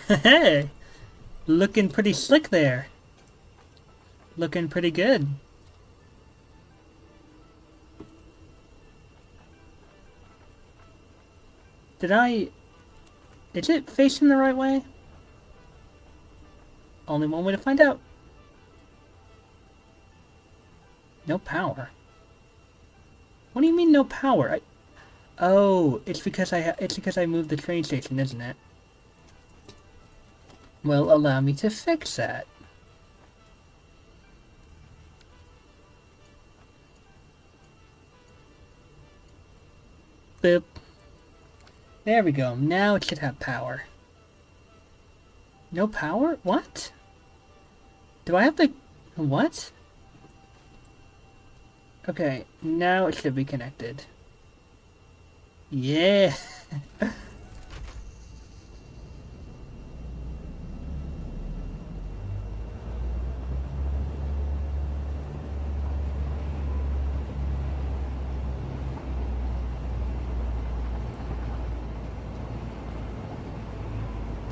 Hey, looking pretty slick there. Looking pretty good. Did I... Is it facing the right way? Only one way to find out. No power. What do you mean no power? Oh, it's because I moved the train station, isn't it? Well, allow me to fix that. Boop. There we go. Now it should have power. No power? What? Do I have to... What? Okay, now it should be connected. Yeah!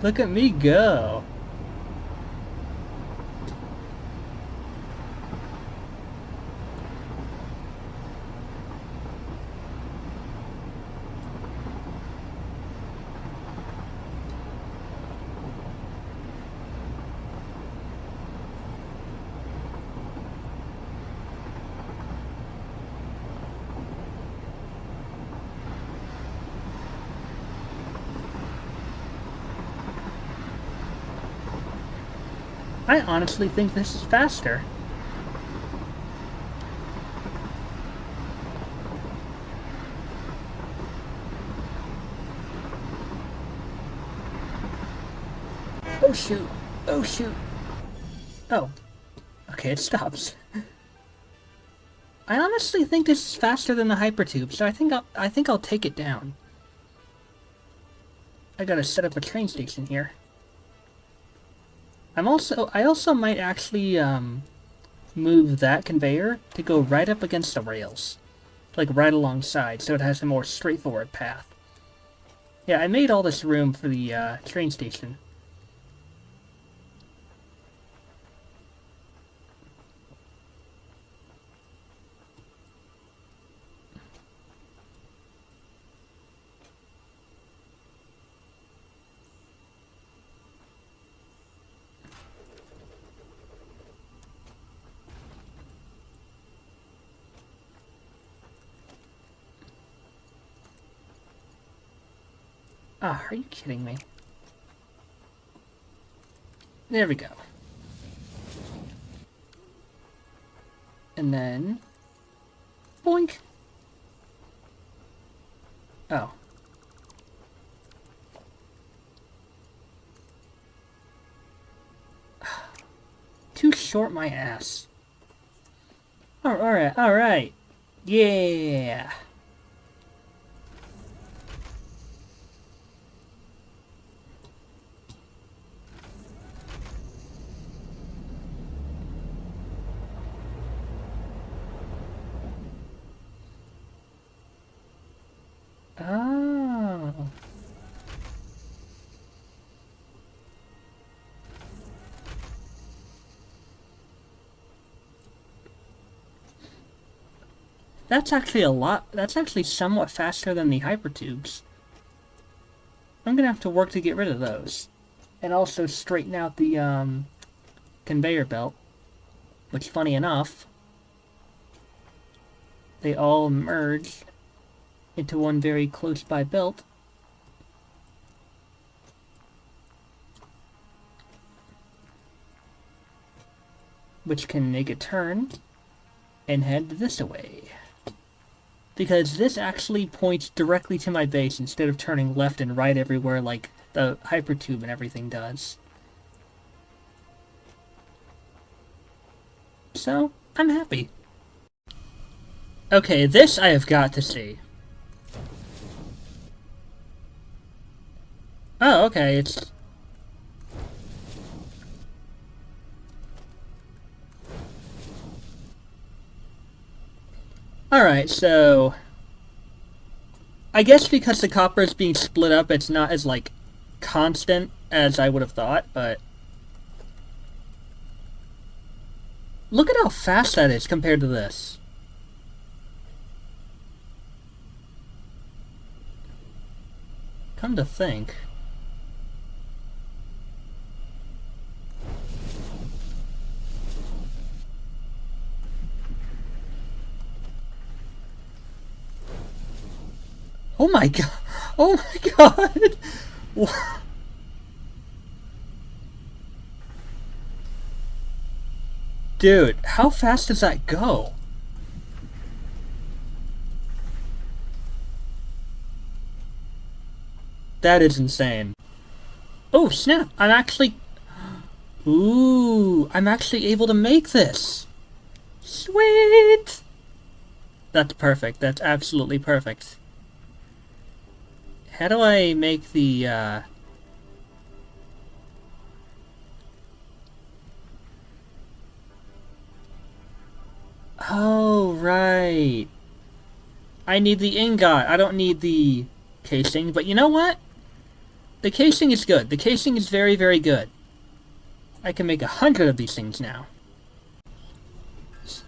Look at me go! I honestly think this is faster. Oh shoot! Oh shoot! Oh. Okay, it stops. I honestly think this is faster than the hypertube, so I think I'll take it down. I gotta set up a train station here. I also might actually move that conveyor to go right up against the rails, like right alongside, so it has a more straightforward path. Yeah, I made all this room for the train station. Ah, are you kidding me? There we go. And then... Boink! Oh. Too short my ass. Alright, alright. Yeah! Oh. That's actually somewhat faster than the hypertubes. I'm gonna have to work to get rid of those. And also straighten out the, conveyor belt. Which, funny enough, they all merge into one very close-by belt. Which can make a turn and head this way. Because this actually points directly to my base instead of turning left and right everywhere like the hypertube and everything does. So, I'm happy. Okay, this I have got to see. Oh, okay, it's... Alright, so... I guess because the copper is being split up, it's not as, like, constant as I would have thought, but... Look at how fast that is compared to this. Come to think... Oh my god! Oh my god! Dude, how fast does that go? That is insane. Oh snap! I'm actually... Ooh, I'm actually able to make this! Sweet! That's perfect. That's absolutely perfect. How do I make the, Oh, right. I need the ingot. I don't need the casing. But you know what? The casing is good. The casing is very, very good. I can make 100 of these things now.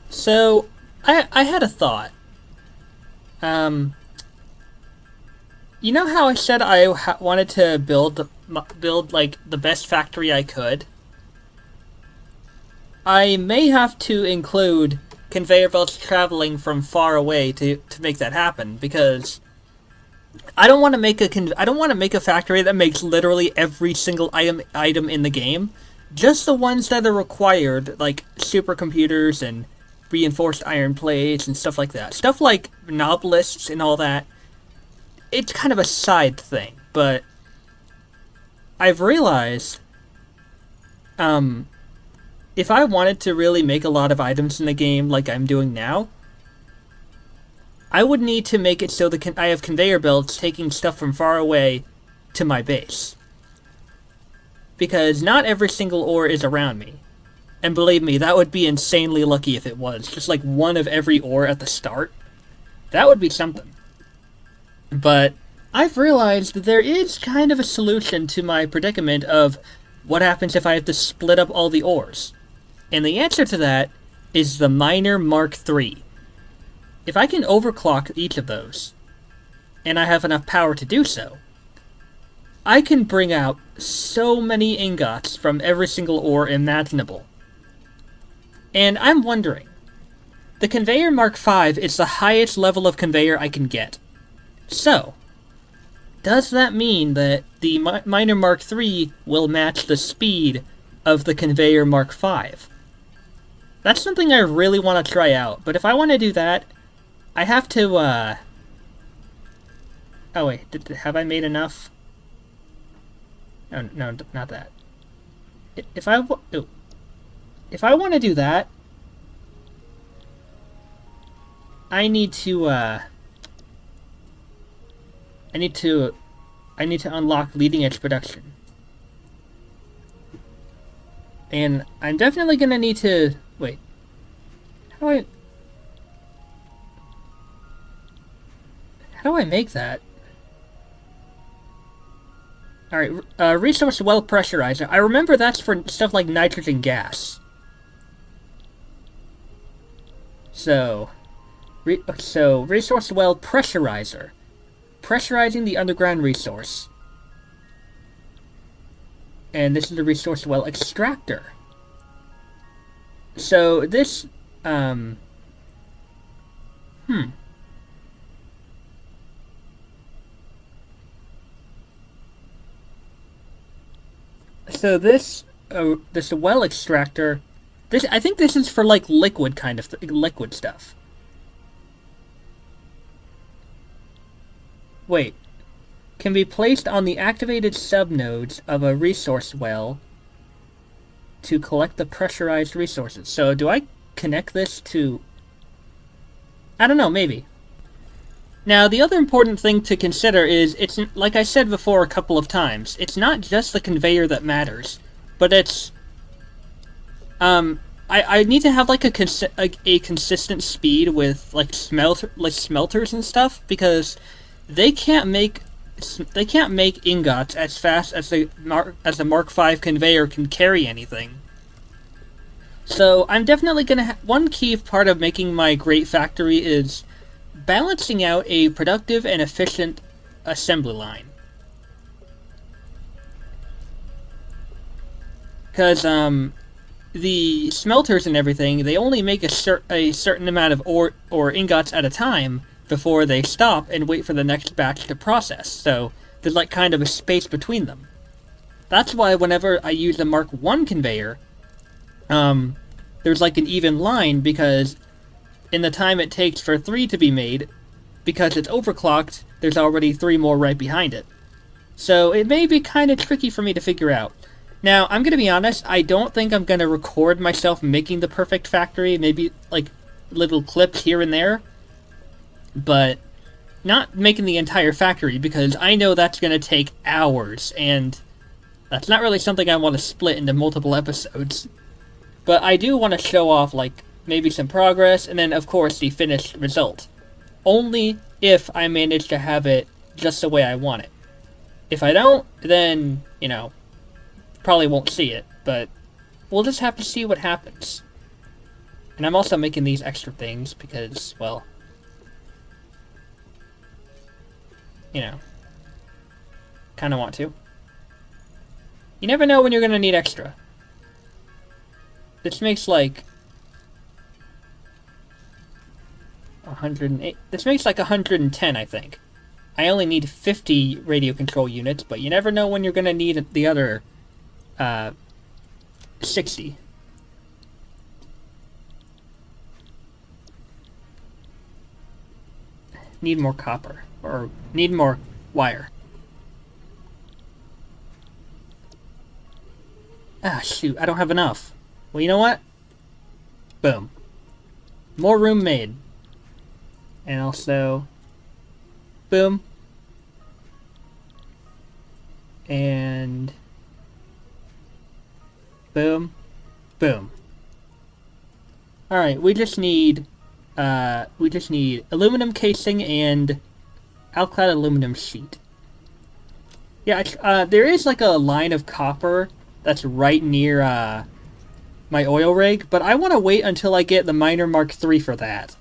So, I had a thought. You know how I said I wanted to build like the best factory I could? I may have to include conveyor belts traveling from far away to make that happen, because I don't want to make a factory that makes literally every single item in the game. Just the ones that are required, like supercomputers and reinforced iron plates and stuff like that. Stuff like knob lists and all that. It's kind of a side thing, but I've realized, if I wanted to really make a lot of items in the game like I'm doing now, I would need to make it so that I have conveyor belts taking stuff from far away to my base. Because not every single ore is around me. And believe me, that would be insanely lucky if it was. Just like one of every ore at the start. That would be something. But I've realized that there is kind of a solution to my predicament of what happens if I have to split up all the ores. And the answer to that is the Miner Mark III. If I can overclock each of those, and I have enough power to do so, I can bring out so many ingots from every single ore imaginable. And I'm wondering, the Conveyor Mark V is the highest level of conveyor I can get. So, does that mean that the Miner Mark III will match the speed of the Conveyor Mark V? That's something I really want to try out, but if I want to do that, I have to, Oh wait, have I made enough? No, not that. If I want to do that, I need to unlock leading edge production. And I'm definitely gonna need to... Wait. How do I make that? Alright, resource well pressurizer. I remember that's for stuff like nitrogen gas. So resource well pressurizer. Pressurizing the underground resource. And this is the resource well extractor. So this, So this well extractor, I think this is for like liquid kind of liquid stuff. Wait, can be placed on the activated subnodes of a resource well to collect the pressurized resources. So do I connect this to... I don't know, maybe. Now, the other important thing to consider is, it's like I said before a couple of times, it's not just the conveyor that matters, but it's... I need to have like a consistent speed with like smelters and stuff, because they can't make they can't make ingots as fast as the Mark V conveyor can carry anything. So I'm definitely gonna. One key part of making my great factory is balancing out a productive and efficient assembly line. Because the smelters and everything, they only make a certain amount of ore or ingots at a time before they stop and wait for the next batch to process. So there's like kind of a space between them. That's why whenever I use the Mark I conveyor, there's like an even line, because in the time it takes for 3 to be made, because it's overclocked, there's already 3 more right behind it. So it may be kind of tricky for me to figure out. Now, I'm going to be honest, I don't think I'm going to record myself making the perfect factory, maybe like little clips here and there, but not making the entire factory, because I know that's going to take hours, and that's not really something I want to split into multiple episodes. But I do want to show off, like, maybe some progress, and then, of course, the finished result. Only if I manage to have it just the way I want it. If I don't, then, you know, probably won't see it, but we'll just have to see what happens. And I'm also making these extra things because, well, you know, kind of want to. You never know when you're going to need extra. This makes like 108. This makes like 110, I think. I only need 50 radio control units, but you never know when you're going to need the other 60. Need more copper, or need more wire. Ah, shoot, I don't have enough. Well, you know what? Boom. More room made. And also, boom. And boom. Boom. Alright, we just need aluminum casing and alclad aluminum sheet. Yeah, there is like a line of copper that's right near my oil rig, but I want to wait until I get the miner Mark III for that.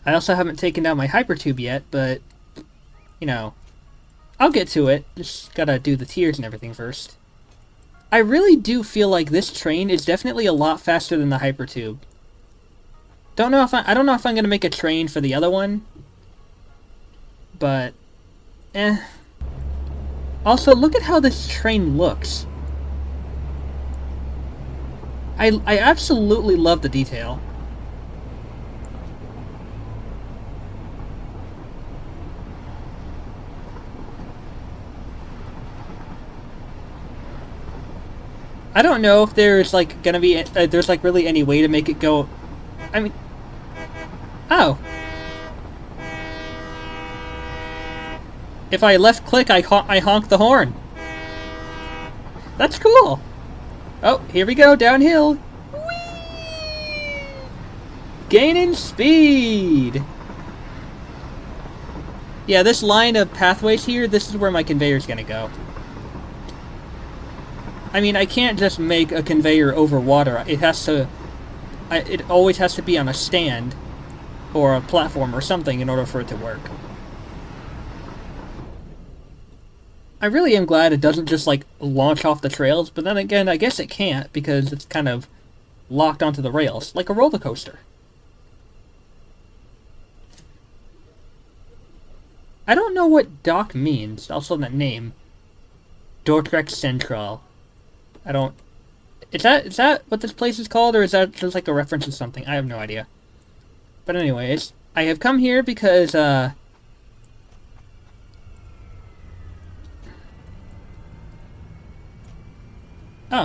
I also haven't taken down my hypertube yet, but, you know, I'll get to it. Just gotta do the tiers and everything first. I really do feel like this train is definitely a lot faster than the hypertube. I don't know if I'm gonna make a train for the other one, but Also, look at how this train looks. I absolutely love the detail. I don't know if there's like gonna be there's like really any way to make it go. I mean, oh, if I left click, I honk the horn. That's cool. Oh, here we go downhill. Whee! Gaining speed. Yeah, this line of pathways here, this is where my conveyor's gonna go. I mean, I can't just make a conveyor over water. It has to... it always has to be on a stand or a platform or something in order for it to work. I really am glad it doesn't just, like, launch off the trails, but then again, I guess it can't because it's kind of locked onto the rails, like a roller coaster. I don't know what dock means, also that name. Dordrecht Central. I don't... Is that what this place is called, or is that just like a reference to something? I have no idea. But anyways, I have come here because, oh,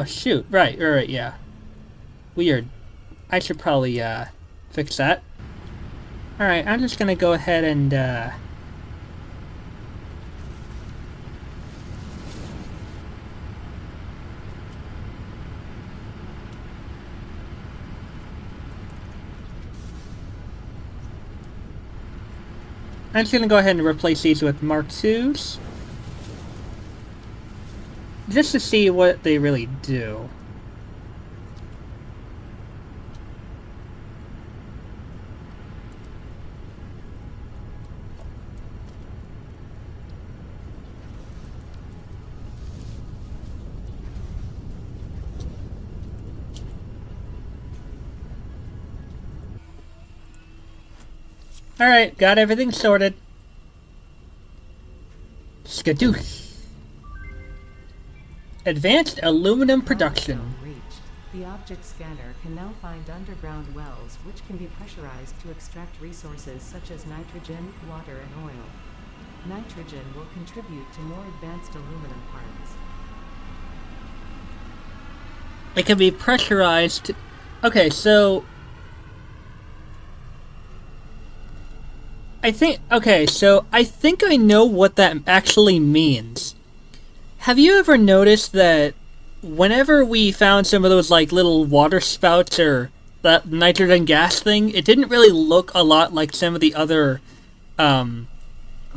shoot. Right, yeah. Weird. I should probably, fix that. Alright, I'm just gonna go ahead and, I'm just gonna go ahead and replace these with Mark IIs. Just to see what they really do. Alright, got everything sorted. Skadoosh. Advanced aluminum production. The object scanner can now find underground wells which can be pressurized to extract resources such as nitrogen, water, and oil. Nitrogen will contribute to more advanced aluminum parts. It can be pressurized. Okay, so I think I know what that actually means. Have you ever noticed that whenever we found some of those like little water spouts or that nitrogen gas thing, it didn't really look a lot like some of the other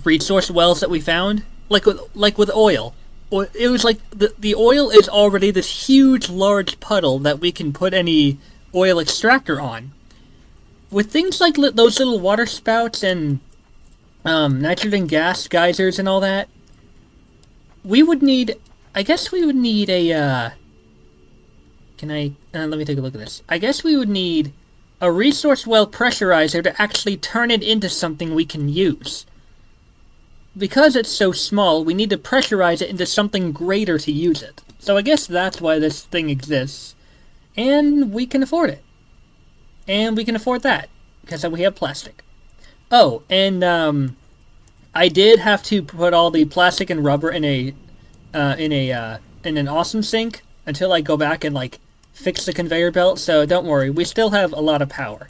resource wells that we found? Like with oil. It was like the oil is already this huge large puddle that we can put any oil extractor on. With things like those little water spouts and nitrogen gas geysers and all that, I guess we would need a, let me take a look at this. I guess we would need a resource well pressurizer to actually turn it into something we can use. Because it's so small, we need to pressurize it into something greater to use it. So I guess that's why this thing exists. And we can afford it. And we can afford that, because we have plastic. Oh, and I did have to put all the plastic and rubber in an awesome sink until I go back and like fix the conveyor belt. So don't worry, we still have a lot of power.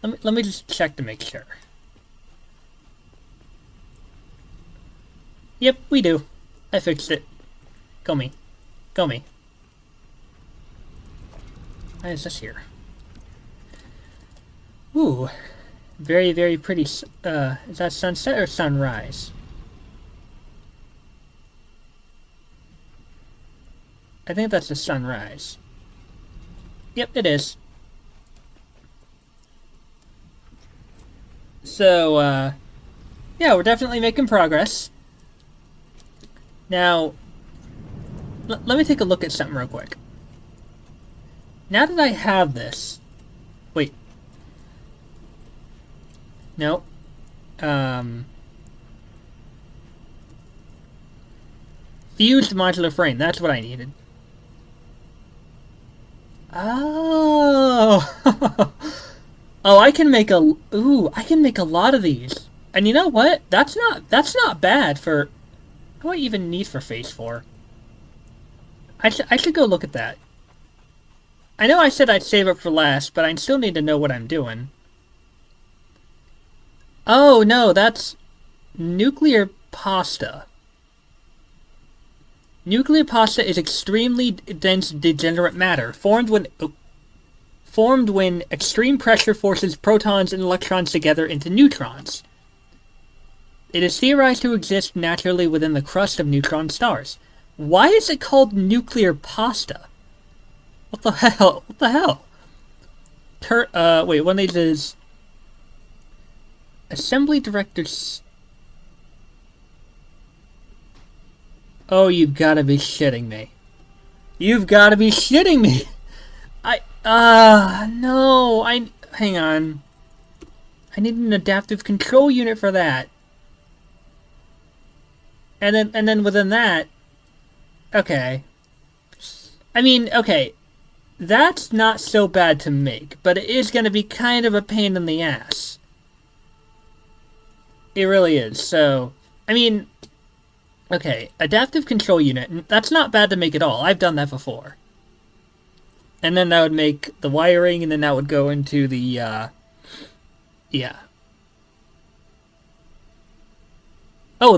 Let me just check to make sure. Yep, we do. I fixed it. Go me. Go me. Why is this here? Ooh. Very, very pretty. Is that sunset or sunrise? I think that's the sunrise. Yep, it is. So, yeah, we're definitely making progress. Now, let me take a look at something real quick. Now that I have this... Wait. No. Fused modular frame. That's what I needed. Oh. Oh, I can make a... Ooh, I can make a lot of these. And you know what? That's not bad for... What do I even need for phase 4? I should go look at that. I know I said I'd save it for last, but I still need to know what I'm doing. Oh, no, that's nuclear pasta. Nuclear pasta is extremely dense degenerate matter, formed when extreme pressure forces protons and electrons together into neutrons. It is theorized to exist naturally within the crust of neutron stars. Why is it called nuclear pasta? What the hell? What the hell? Wait, one of these is... Assembly directors... Oh, you've gotta be shitting me. You've gotta be shitting me! No, hang on. I need an adaptive control unit for that. And then within that... Okay. I mean, okay. That's not so bad to make, but it is gonna be kind of a pain in the ass. It really is, so... I mean... Okay, adaptive control unit. That's not bad to make at all. I've done that before. And then that would make the wiring, and then that would go into the, yeah. Oh,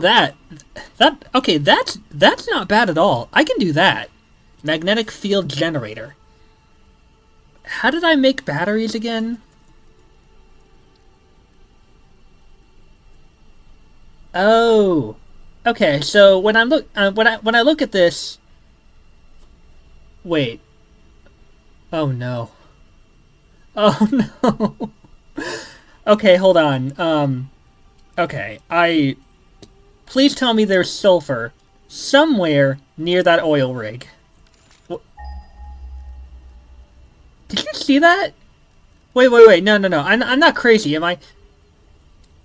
okay, that's not bad at all. I can do that. Magnetic field generator. How did I make batteries again? Oh. Okay, so when I look at this, wait. Oh no. Oh no. Okay, hold on. Okay. Please tell me there's sulfur somewhere near that oil rig. Did you see that? Wait. No. I'm not crazy, am I?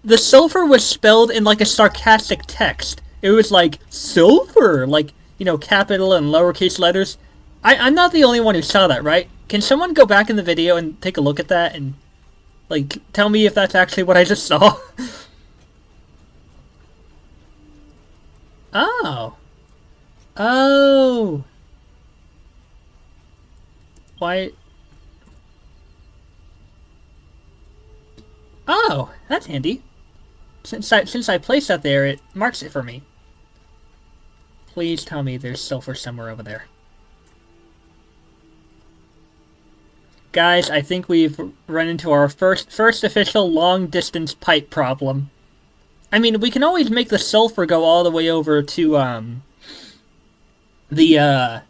The sulfur was spelled in like a sarcastic text. It was like sulfur, like, capital and lowercase letters. I'm not the only one who saw that, right? Can someone go back in the video and take a look at that and like tell me if that's actually what I just saw? Oh. Oh. Why? Oh, that's handy. Since I placed that there, it marks it for me. Please tell me there's sulfur somewhere over there. Guys, I think we've run into our first official long-distance pipe problem. I mean, we can always make the sulfur go all the way over to, the,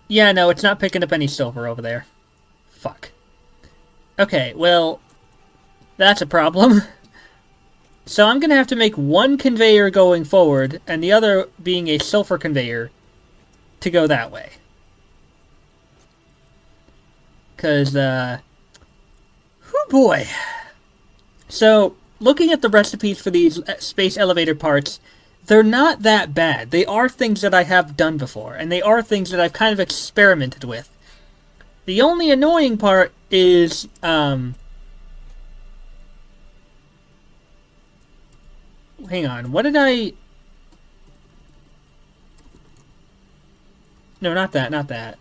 yeah, no, it's not picking up any sulfur over there. Fuck. Okay, well, that's a problem. So I'm gonna have to make one conveyor going forward, and the other being a sulfur conveyor to go that way. Because, whew boy. So, looking at the recipes for these space elevator parts, they're not that bad. They are things that I have done before, and they are things that I've kind of experimented with. The only annoying part is, hang on, what did I... No, not that.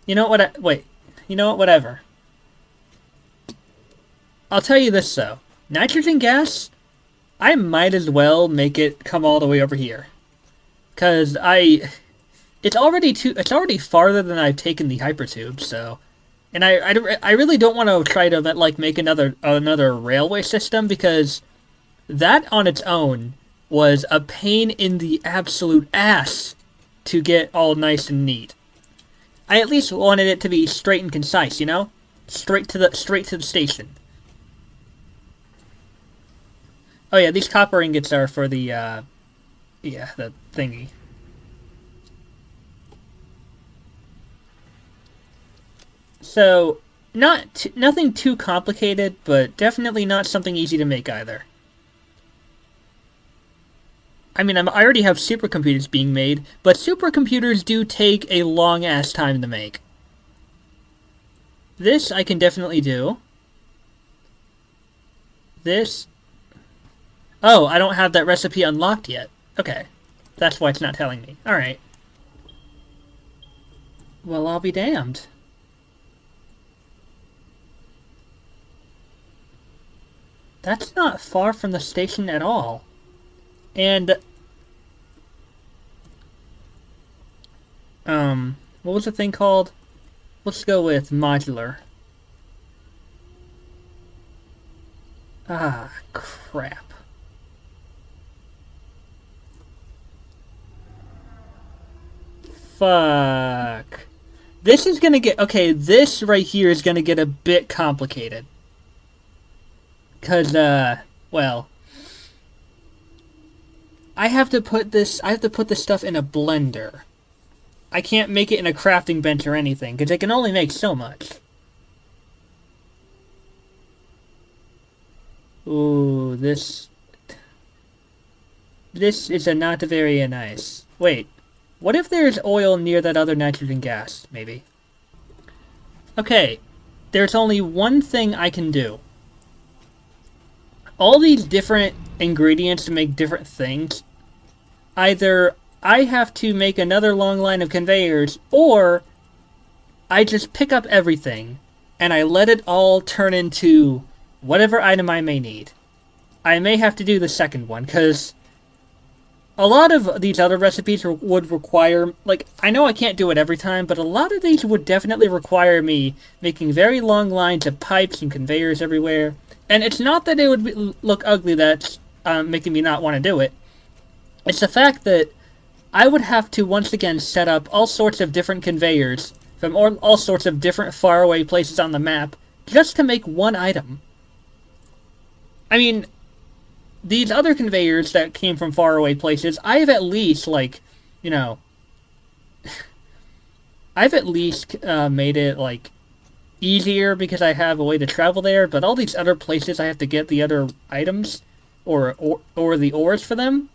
You know what, wait. You know what, whatever. I'll tell you this, though. Nitrogen gas, I might as well make it come all the way over here. Because it's already farther than I've taken the hypertube, so... And I really don't want to try to, like, make another railway system, because that on its own was a pain in the absolute ass to get all nice and neat. I at least wanted it to be straight and concise, you know? Straight to the station. Oh yeah, these copper ingots are for the, yeah, the thingy. So, nothing too complicated, but definitely not something easy to make either. I mean, I already have supercomputers being made, but supercomputers do take a long-ass time to make. This I can definitely do. This... Oh, I don't have that recipe unlocked yet. Okay. That's why it's not telling me. Alright. Well, I'll be damned. That's not far from the station at all. And, what was the thing called? Let's go with modular. Ah, crap. Fuck. This is gonna get, okay, this right here is gonna get a bit complicated. Cause, well... I have to put this stuff in a blender. I can't make it in a crafting bench or anything, because it can only make so much. Ooh, this is a not very nice. Wait, what if there's oil near that other nitrogen gas, maybe? Okay, there's only one thing I can do. All these different ingredients to make different things, either I have to make another long line of conveyors, or I just pick up everything and I let it all turn into whatever item I may need. I may have to do the second one, because a lot of these other recipes would require, like, I know I can't do it every time, but a lot of these would definitely require me making very long lines of pipes and conveyors everywhere. And it's not that it would look ugly that's making me not want to do it. It's the fact that I would have to once again set up all sorts of different conveyors from all sorts of different faraway places on the map just to make one item. I mean, these other conveyors that came from faraway places, I have at least, like, you know, I've at least made it, like, easier because I have a way to travel there, but all these other places I have to get the other items or the ores for them.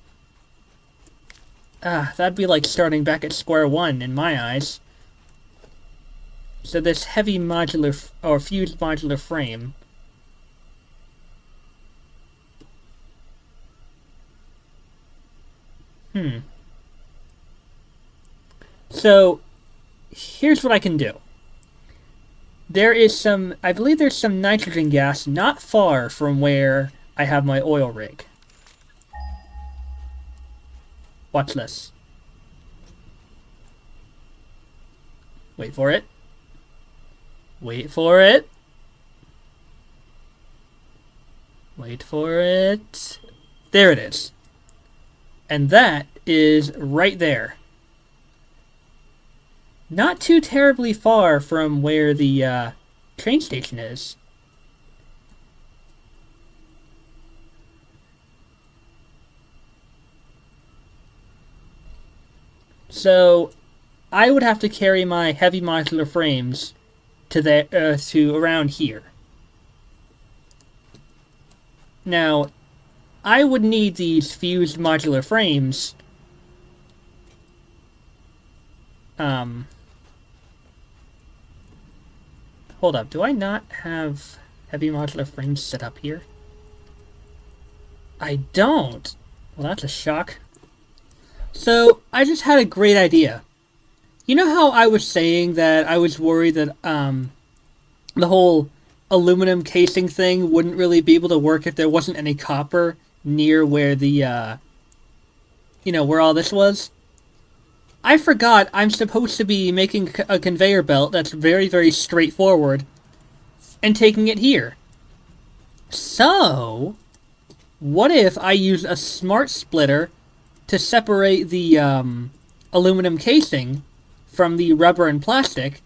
That'd be like starting back at square one in my eyes. So this heavy modular or fused modular frame. So here's what I can do. There is some, I believe there's some nitrogen gas not far from where I have my oil rig. Watch this. Wait for it. Wait for it. Wait for it. There it is. And that is right there. Not too terribly far from where the train station is. So, I would have to carry my heavy modular frames to around here. Now, I would need these fused modular frames. Hold up, do I not have heavy modular frames set up here? I don't. Well, that's a shock. So, I just had a great idea. You know how I was saying that I was worried that, the whole aluminum casing thing wouldn't really be able to work if there wasn't any copper near where the, where all this was? I forgot I'm supposed to be making a conveyor belt that's very, very straightforward and taking it here. So, what if I use a smart splitter to separate the aluminum casing from the rubber and plastic,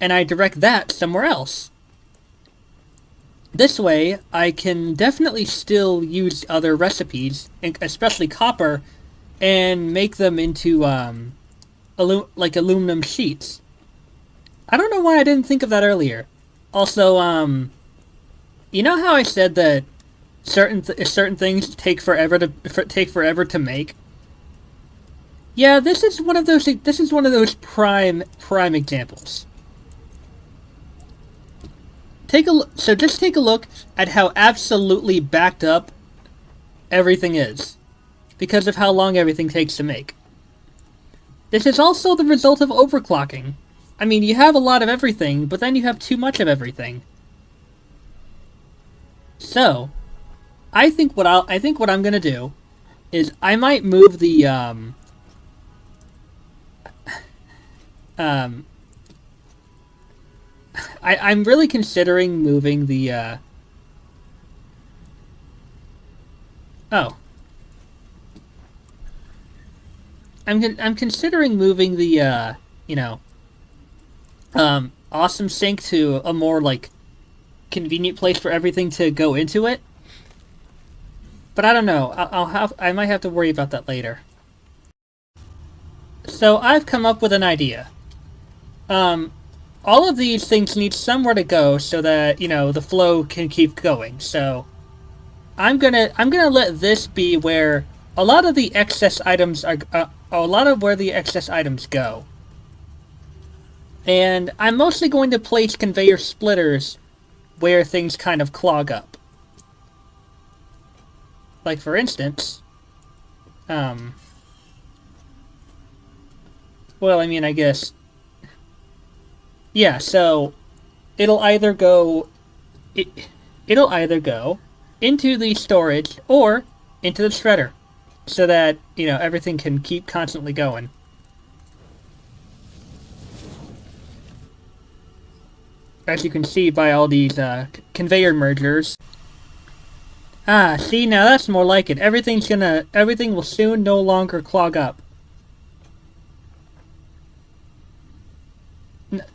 and I direct that somewhere else? This way, I can definitely still use other recipes, especially copper, and make them into like aluminum sheets. I don't know why I didn't think of that earlier. Also, you know how I said that certain things take forever to make? Yeah, this is one of those prime examples. Just take a look at how absolutely backed up everything is because of how long everything takes to make. This is also the result of overclocking. I mean, you have a lot of everything, but then you have too much of everything. So, I think what I'm gonna do is I might move the I'm really considering moving the oh. I'm considering moving the awesome sink to a more like convenient place for everything to go into it. But I don't know. I might have to worry about that later. So I've come up with an idea. All of these things need somewhere to go so that, the flow can keep going. So I'm gonna let this be where a lot of the excess items go. And I'm mostly going to place conveyor splitters where things kind of clog up. Like, for instance, well, I mean, I guess, yeah, so it'll either go into the storage or into the shredder. so that, everything can keep constantly going. As you can see by all these conveyor mergers. Ah, see, now that's more like it. Everything will soon no longer clog up.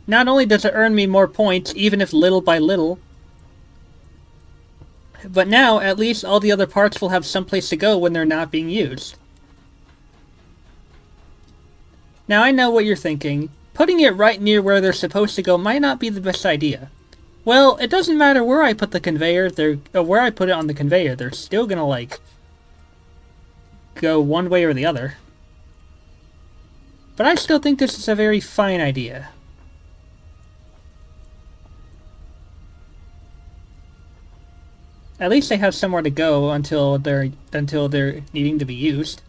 Not only does it earn me more points, even if little by little, but now, at least all the other parts will have someplace to go when they're not being used. Now I know what you're thinking. Putting it right near where they're supposed to go might not be the best idea. Well, it doesn't matter where I put the conveyor, where I put it on the conveyor, they're still gonna, go one way or the other. But I still think this is a very fine idea. At least they have somewhere to go until they're needing to be used.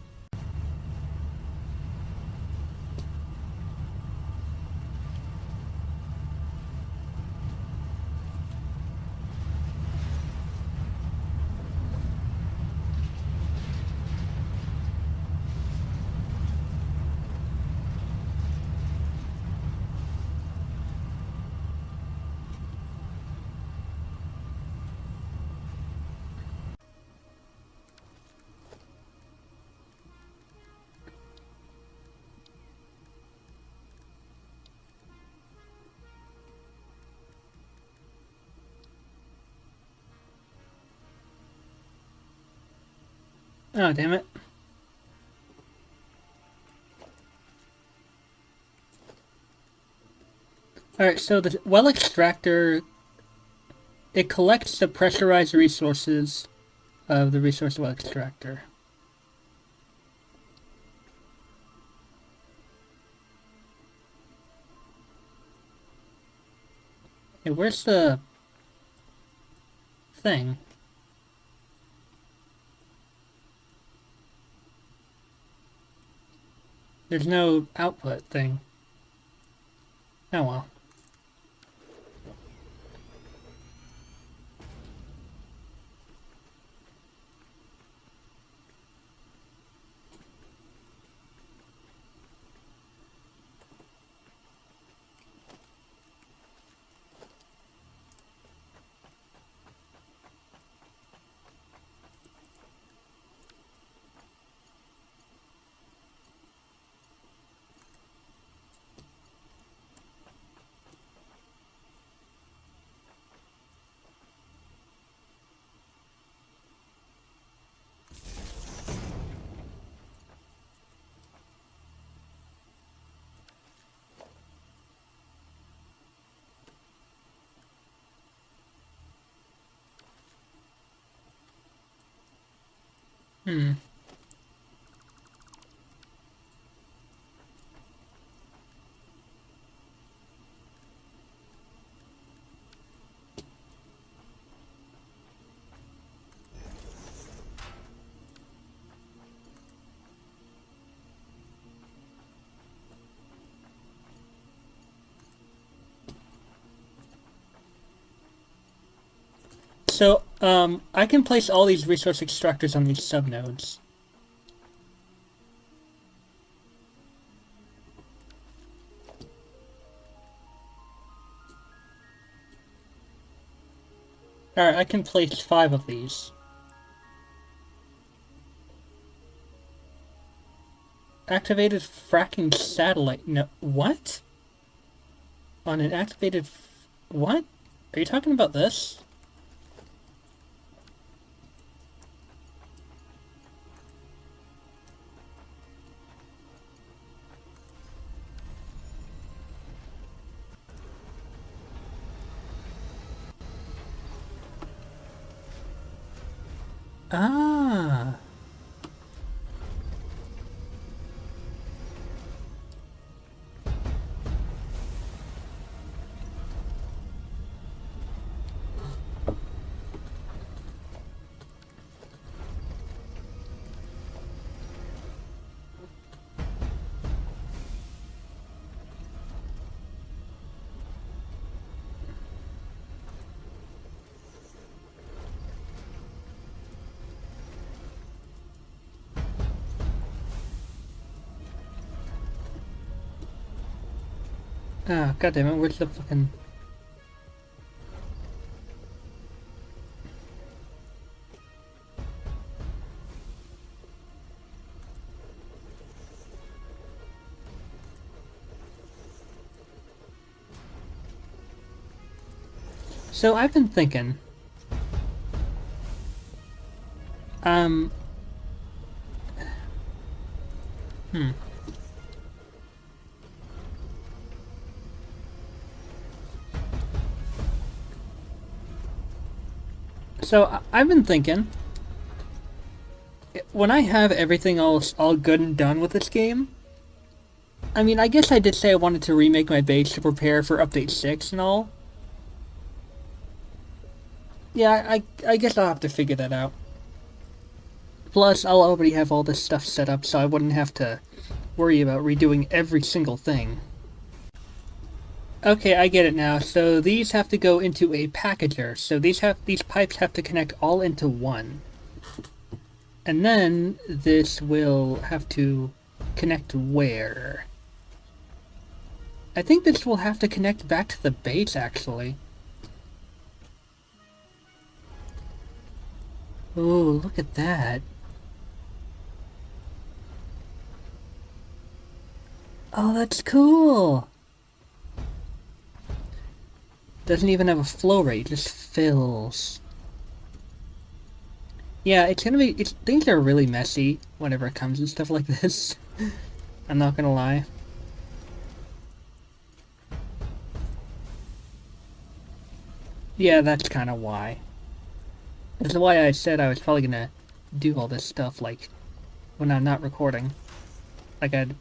Oh, damn it. Alright, so the well extractor, it collects the pressurized resources of the resource well extractor. Hey, where's the thing? There's no output thing. Oh well. Hmm. So, I can place all these resource extractors on these subnodes. Alright, I can place 5 of these. Activated fracking satellite. No, what? On an activated... What? Are you talking about this? Ah. Ah, goddammit, where's the fucking... So I've been thinking, um, hmm. So I've been thinking, when I have everything all good and done with this game, I mean, I guess I did say I wanted to remake my base to prepare for Update 6 and all. Yeah, I guess I'll have to figure that out. Plus, I'll already have all this stuff set up, so I wouldn't have to worry about redoing every single thing. Okay, I get it now. So these have to go into a packager. So these pipes have to connect all into one. And then this will have to connect where? I think this will have to connect back to the base, actually. Oh, look at that. Oh, that's cool. Doesn't even have a flow rate, just fills. Yeah, things are really messy whenever it comes to stuff like this. I'm not gonna lie. Yeah, that's kind of why. That's why I said I was probably gonna do all this stuff, like, when I'm not recording. Like, I'd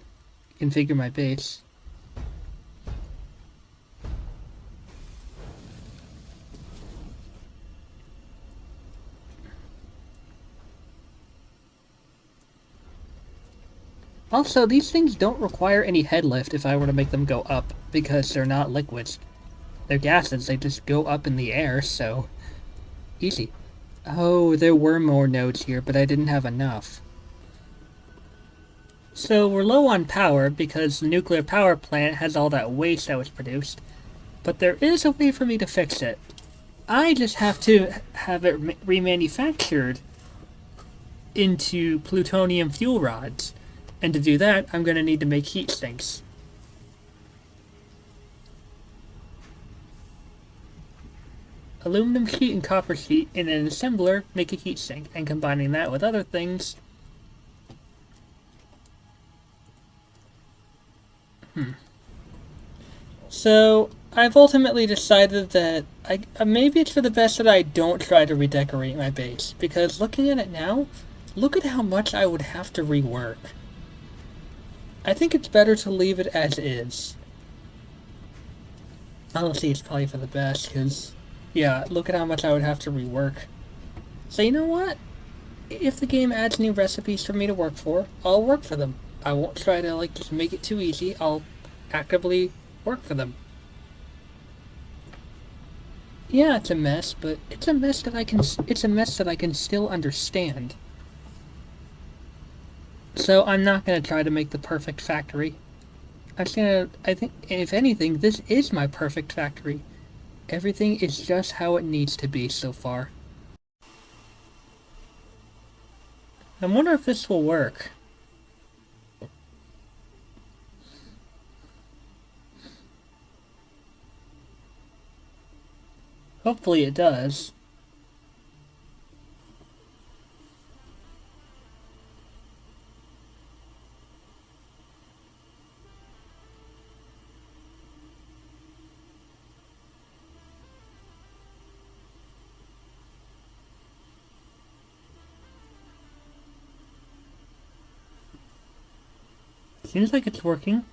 configure my base. Also, these things don't require any head lift if I were to make them go up, because they're not liquids. They're gases, they just go up in the air, so... Easy. Oh, there were more nodes here, but I didn't have enough. So we're low on power because the nuclear power plant has all that waste that was produced, but there is a way for me to fix it. I just have to have it remanufactured into plutonium fuel rods, and to do that, I'm going to need to make heat sinks. Aluminum sheet and copper sheet in an assembler make a heat sink, and combining that with other things... So, I've ultimately decided that maybe it's for the best that I don't try to redecorate my base, because looking at it now, look at how much I would have to rework. I think it's better to leave it as is. Honestly, it's probably for the best, because, yeah, look at how much I would have to rework. So you know what? If the game adds new recipes for me to work for, I'll work for them. I won't try to, like, just make it too easy. I'll actively work for them. Yeah, it's a mess, but it's a mess that I can still understand. So I'm not gonna try to make the perfect factory. I think, if anything, this is my perfect factory. Everything is just how it needs to be so far. I wonder if this will work. Hopefully it does. Seems like it's working.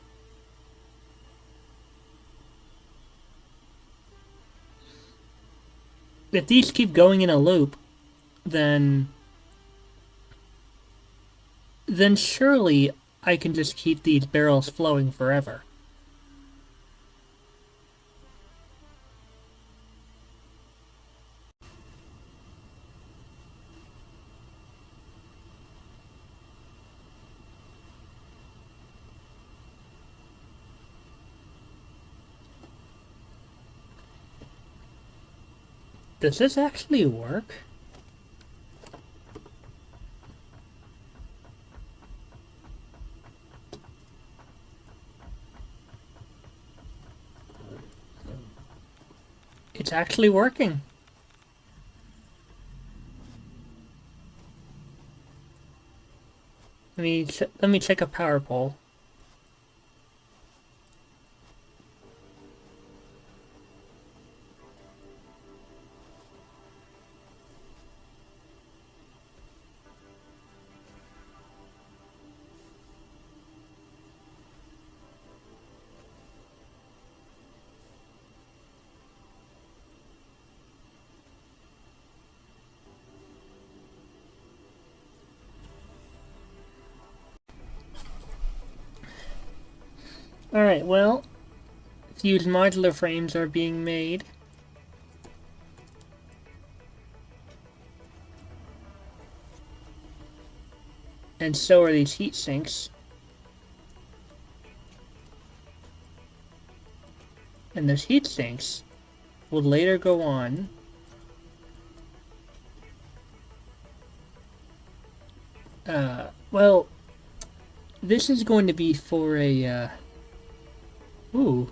If these keep going in a loop, then surely I can just keep these barrels flowing forever. Does this actually work? It's actually working. Let me check a power pole. Alright, well, fused modular frames are being made. And so are these heat sinks. And those heat sinks will later go on well, this is going to be for a, ooh.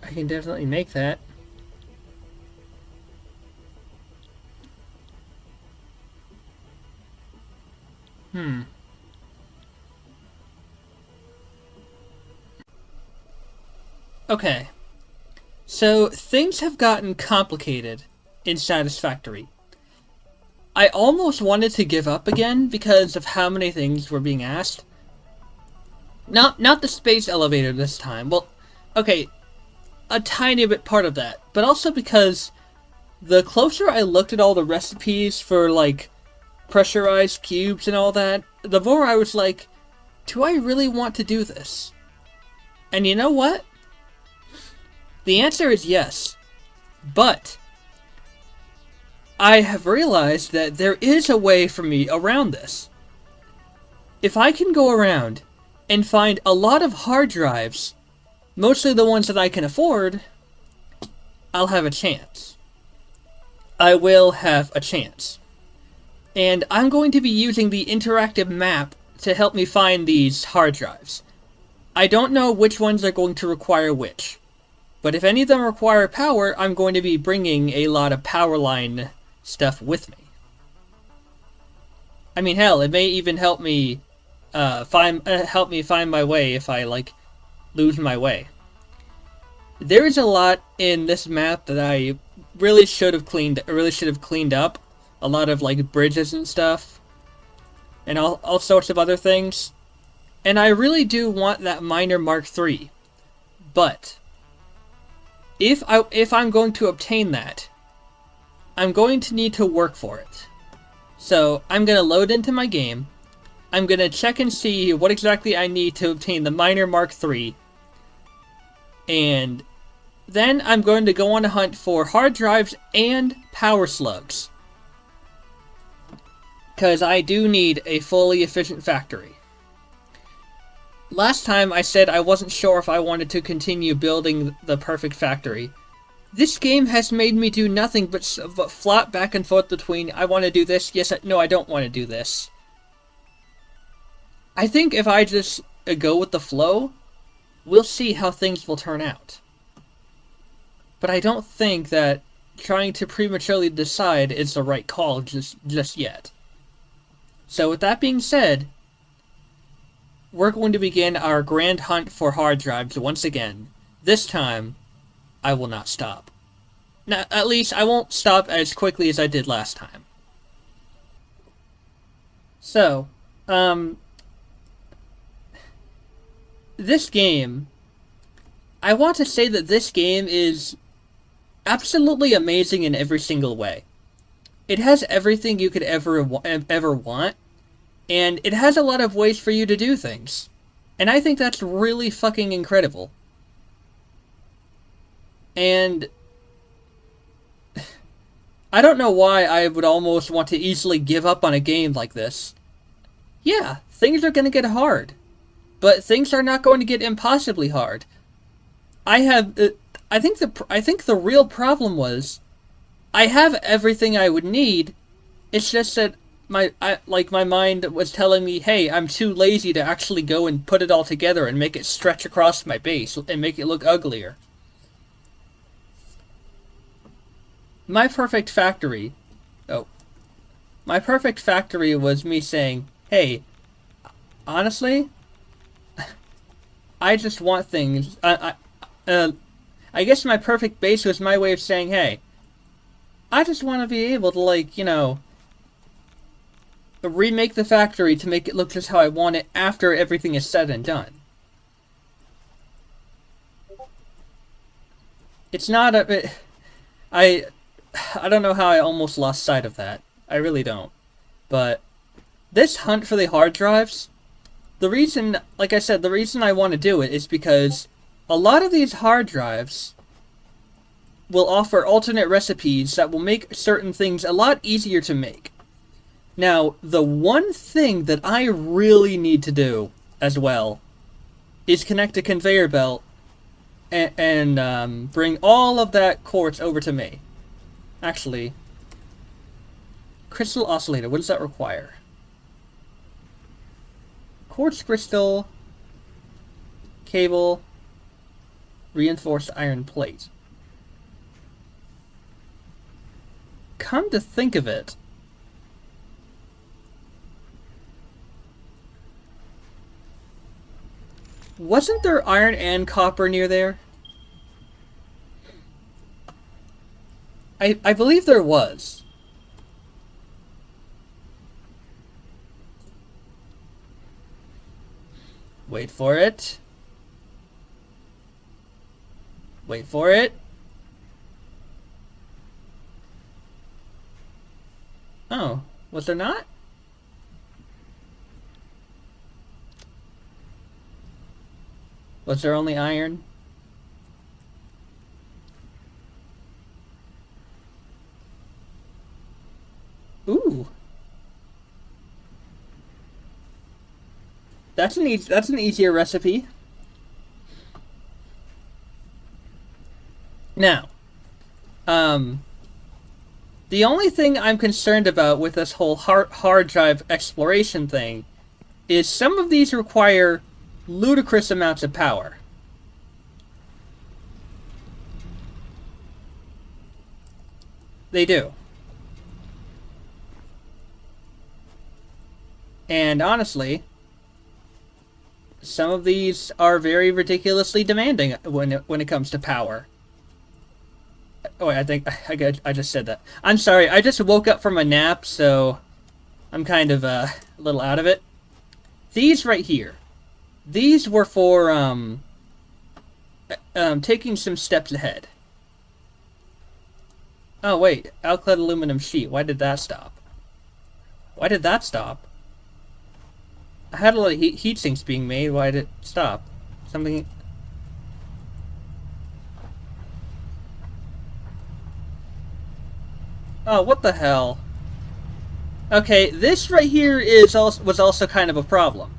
I can definitely make that. Okay. So, things have gotten complicated in Satisfactory. I almost wanted to give up again because of how many things were being asked. Not the space elevator this time. Well, okay, a tiny bit part of that. But also because the closer I looked at all the recipes for, like, pressurized cubes and all that, the more I was like, do I really want to do this? And you know what? The answer is yes. But I have realized that there is a way for me around this. If I can go around and find a lot of hard drives, mostly the ones that I can afford, I'll have a chance. I will have a chance. And I'm going to be using the interactive map to help me find these hard drives. I don't know which ones are going to require which. But if any of them require power, I'm going to be bringing a lot of power line stuff with me. I mean, hell, it may even help me find my way if I, like, lose my way. There is a lot in this map that I really should have cleaned up. A lot of, like, bridges and stuff. And all sorts of other things. And I really do want that miner Mark III. But if I'm going to obtain that, I'm going to need to work for it. So I'm going to load into my game. I'm going to check and see what exactly I need to obtain the miner Mark III. And then I'm going to go on a hunt for hard drives and power slugs. Because I do need a fully efficient factory. Last time I said I wasn't sure if I wanted to continue building the perfect factory. This game has made me do nothing but flop back and forth between I want to do this, yes, no, I don't want to do this. I think if I just go with the flow, we'll see how things will turn out. But I don't think that trying to prematurely decide is the right call just yet. So with that being said, we're going to begin our grand hunt for hard drives once again. This time, I will not stop. Now, at least I won't stop as quickly as I did last time. So, this game, I want to say that this game is absolutely amazing in every single way. It has everything you could ever want, and it has a lot of ways for you to do things. And I think that's really fucking incredible. And I don't know why I would almost want to easily give up on a game like this. Yeah, things are gonna get hard. but things are not going to get impossibly hard. I have, I think the real problem was, I have everything I would need. It's just that my mind was telling me, hey, I'm too lazy to actually go and put it all together and make it stretch across my base and make it look uglier. My perfect factory, oh, my perfect factory was me saying, hey, honestly, I just want things. I guess my perfect base was my way of saying, hey, I just want to be able to, like, remake the factory to make it look just how I want it after everything is said and done. It's not a... I don't know how I almost lost sight of that. I really don't. But this hunt for the hard drives, the reason, like I said, the reason I want to do it is because a lot of these hard drives will offer alternate recipes that will make certain things a lot easier to make. Now, the one thing that I really need to do as well is connect a conveyor belt and bring all of that quartz over to me. Actually, crystal oscillator, what does that require? Quartz crystal, cable, reinforced iron plate. Come to think of it, wasn't there iron and copper near there? I believe there was. Wait for it. Wait for it. Oh, was there not? Was there only iron? Ooh. That's an easier recipe. Now, the only thing I'm concerned about with this whole hard drive exploration thing is some of these require ludicrous amounts of power. They do. And honestly, some of these are very ridiculously demanding when it comes to power. Oh, I think I just said that. I'm sorry, I just woke up from a nap, so I'm kind of a little out of it. These right here, these were for taking some steps ahead. Oh wait, alkyd aluminum sheet. Why did that stop? Why did that stop? I had a lot of heat sinks being made. Why did it stop? Something. Oh, what the hell? Okay, this right here was also kind of a problem.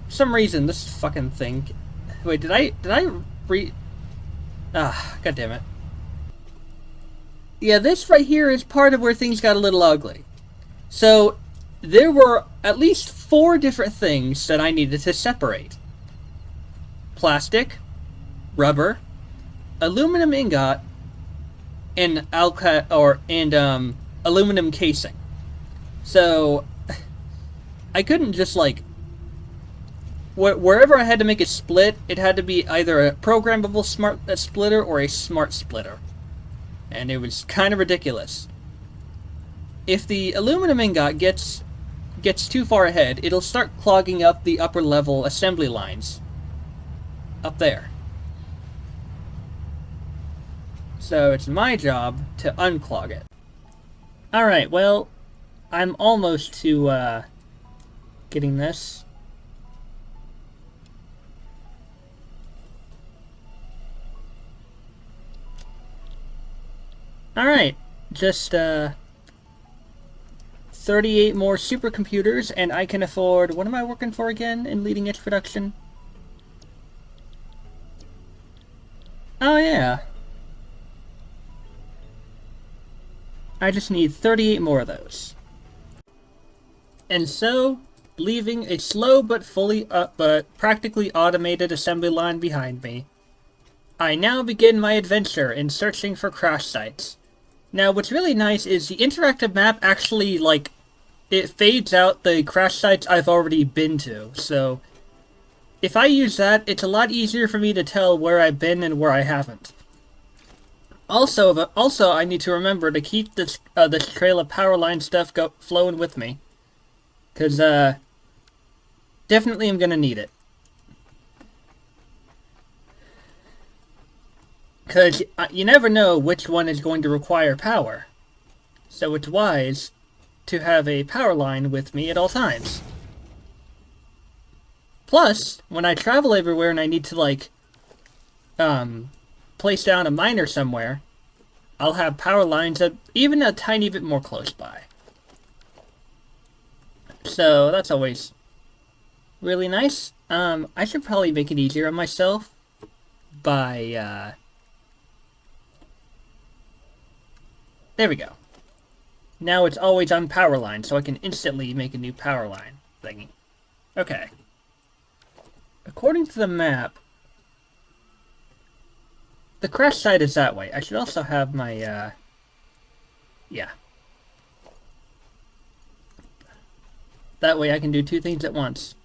For some reason, this fucking thing. Wait, did I re? Ah, god damn it. Yeah, this right here is part of where things got a little ugly. So, there were at least 4 different things that I needed to separate. Plastic, rubber, aluminum ingot, and aluminum casing. So, I couldn't just, like, wherever I had to make a split, it had to be either a programmable smart splitter or a smart splitter. And it was kind of ridiculous. If the aluminum ingot gets too far ahead, it'll start clogging up the upper level assembly lines. Up there. So it's my job to unclog it. Alright, well, I'm almost to, getting this. Alright, just, 38 more supercomputers, and I can afford... What am I working for again in leading edge production? Oh, yeah. I just need 38 more of those. And so, leaving a slow but practically automated assembly line behind me, I now begin my adventure in searching for crash sites. Now, what's really nice is the interactive map actually, like, it fades out the crash sites I've already been to, so if I use that, it's a lot easier for me to tell where I've been and where I haven't. Also, I need to remember to keep this trail of power line stuff flowing with me, because definitely I'm gonna need it. Because you never know which one is going to require power. So it's wise to have a power line with me at all times. Plus, when I travel everywhere and I need to, like, place down a miner somewhere, I'll have power lines even a tiny bit more close by. So that's always really nice. I should probably make it easier on myself by, there we go. Now it's always on power line, so I can instantly make a new power line thingy. Okay. According to the map, the crash site is that way. I should also have my, yeah. That way I can do two things at once.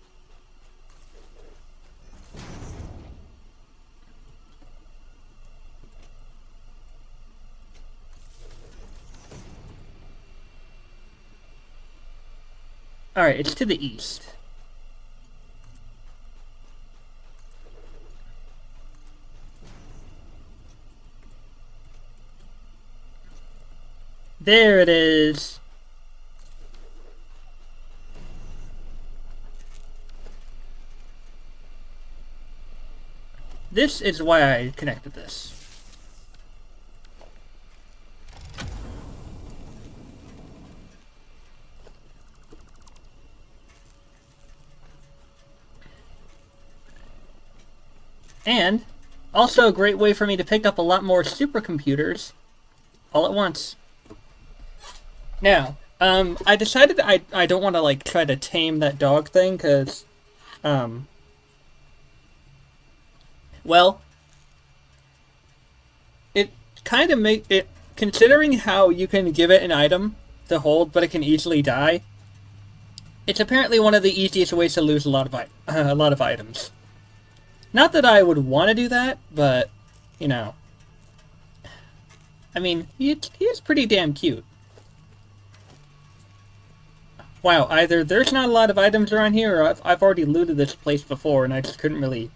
Alright, it's to the east. There it is. This is why I connected this. And also a great way for me to pick up a lot more supercomputers all at once. Now, I decided I don't want to, like, try to tame that dog thing, because, well, it kind of considering how you can give it an item to hold, but it can easily die, it's apparently one of the easiest ways to lose a lot of items. Not that I would want to do that, but, you know. I mean, he is pretty damn cute. Wow, either there's not a lot of items around here, or I've already looted this place before, and I just couldn't really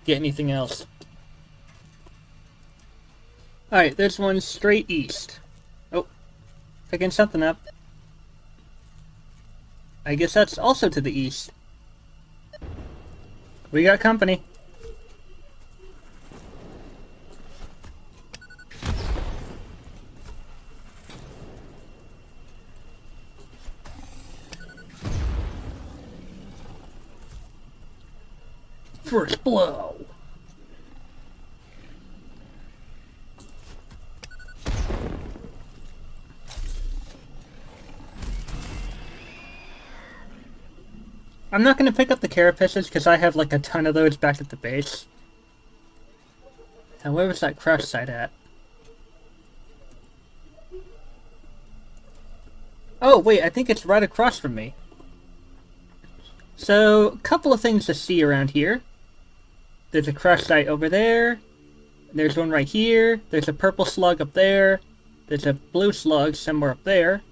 get anything else. Alright, there's one straight east. Oh, picking something up. I guess that's also to the east. We got company. First blow. I'm not going to pick up the carapaces because I have like a ton of those back at the base. And where was that crash site at? Oh, wait, I think it's right across from me. So, a couple of things to see around here. There's a crash site over there. There's one right here. There's a purple slug up there. There's a blue slug somewhere up there.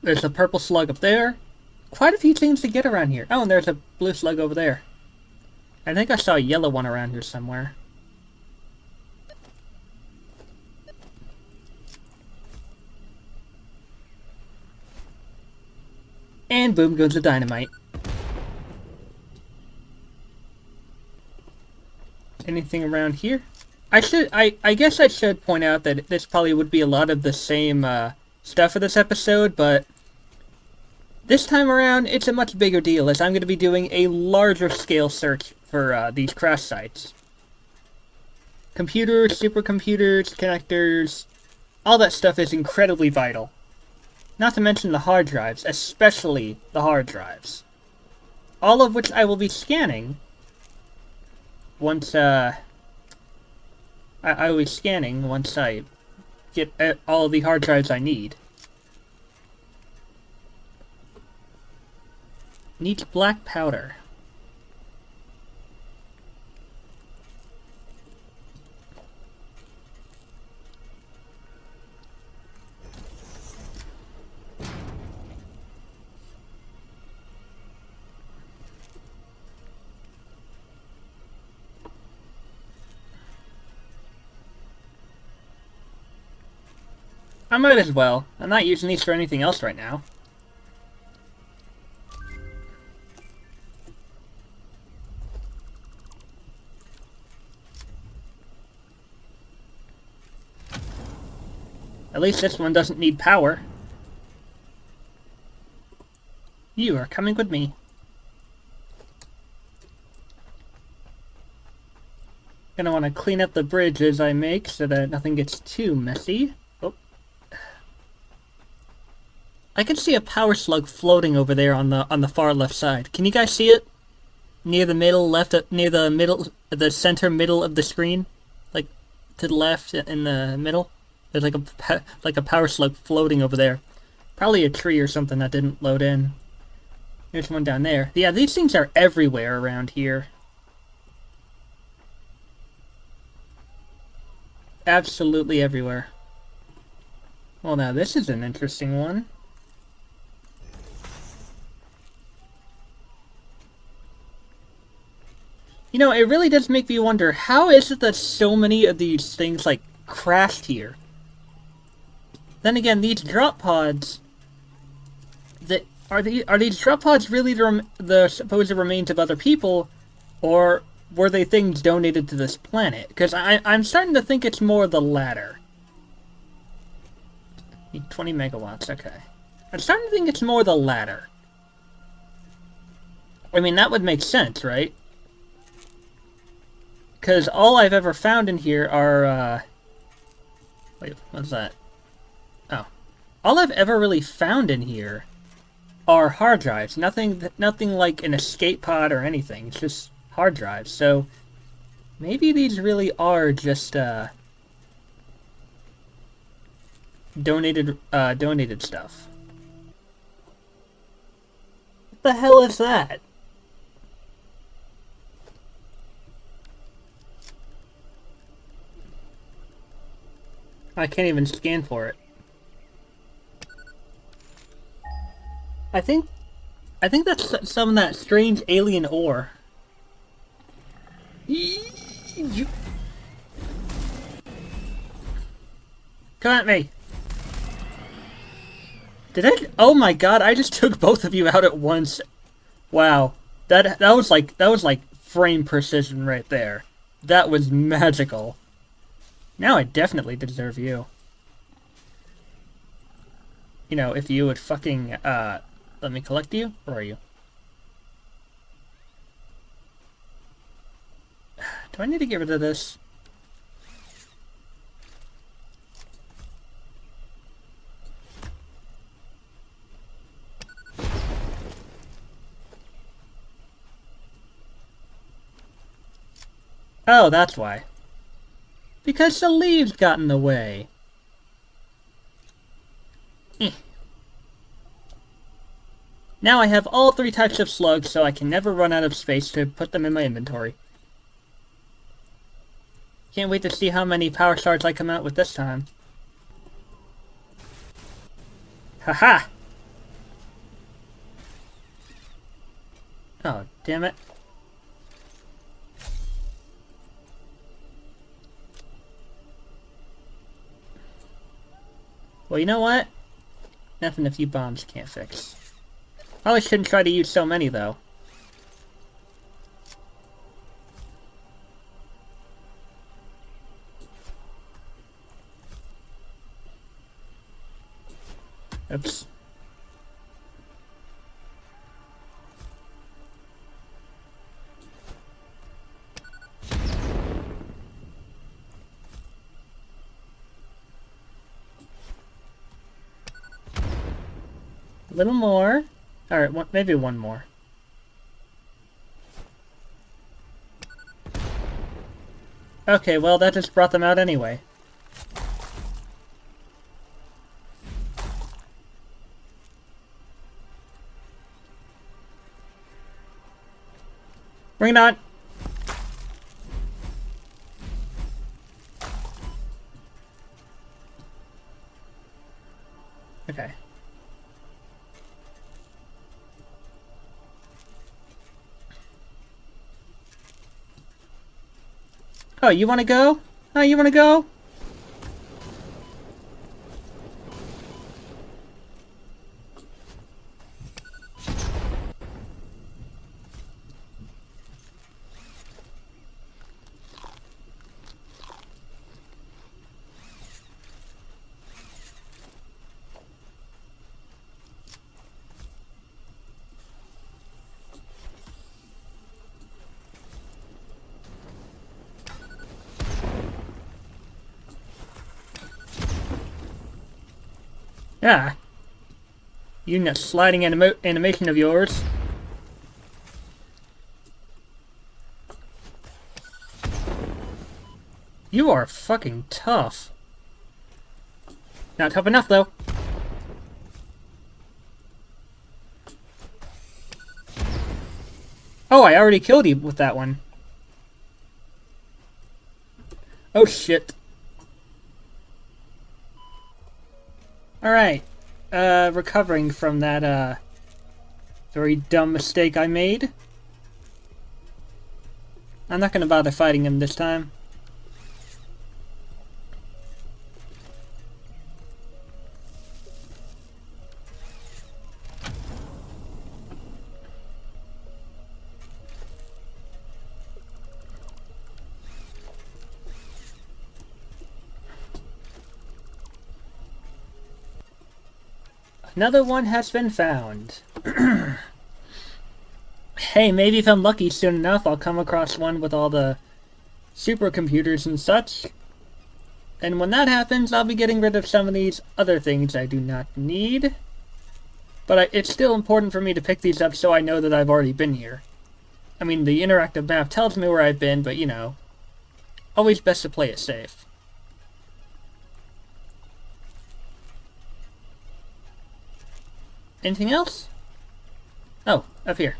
There's a purple slug up there. Quite a few things to get around here. Oh, and there's a blue slug over there. I think I saw a yellow one around here somewhere. And boom goes the dynamite. Anything around here? I guess I should point out that this probably would be a lot of the same stuff for this episode, but this time around, it's a much bigger deal, as I'm going to be doing a larger scale search for these crash sites. Computers, supercomputers, connectors, all that stuff is incredibly vital. Not to mention the hard drives, especially the hard drives. All of which I will be scanning once, I will be scanning once I get all of the hard drives I need. Needs black powder. I might as well. I'm not using these for anything else right now. At least this one doesn't need power. You are coming with me. Gonna want to clean up the bridges I make so that nothing gets too messy. Oh. I can see a power slug floating over there on the far left side. Can you guys see it? Near the middle left, near the middle, the center middle of the screen, like to the left in the middle. There's like a power slug floating over there. Probably a tree or something that didn't load in. There's one down there. Yeah, these things are everywhere around here. Absolutely everywhere. Well, now this is an interesting one. You know, it really does make me wonder, how is it that so many of these things, like, crashed here? Then again, these drop pods... Are these drop pods really the supposed remains of other people, or were they things donated to this planet? Because I'm starting to think it's more the latter. Need 20 megawatts, okay. I'm starting to think it's more the latter. I mean, that would make sense, right? Because all I've ever found in here are, wait, what's that? Oh. All I've ever really found in here are hard drives. Nothing like an escape pod or anything. It's just hard drives. So, maybe these really are just, donated stuff. What the hell is that? I can't even scan for it. I think that's some of that strange alien ore. Come at me. Did I? Oh my god! I just took both of you out at once. Wow, that was like frame precision right there. That was magical. Now I definitely deserve you. You know, if you would fucking, let me collect you? Where are you? Do I need to get rid of this? Oh, that's why. Because the leaves got in the way. Now I have all 3 types of slugs, so I can never run out of space to put them in my inventory. Can't wait to see how many power shards I come out with this time. Haha! Oh, damn it. Well, you know what? Nothing a few bombs can't fix. Probably shouldn't try to use so many, though. Oops. A little more. Alright, maybe one more. Okay, well, that just brought them out anyway. Bring it on! Okay. Oh, you wanna go? Oh, you wanna go? Yeah. You that sliding animation of yours. You are fucking tough. Not tough enough, though. Oh, I already killed you with that one. Oh, shit. Alright. Recovering from that, very dumb mistake I made. I'm not gonna bother fighting him this time. Another one has been found. Hey, maybe if I'm lucky soon enough, I'll come across one with all the supercomputers and such. And when that happens, I'll be getting rid of some of these other things I do not need. But it's still important for me to pick these up so I know that I've already been here. I mean, the interactive map tells me where I've been, but you know, always best to play it safe. Anything else? Oh, up here.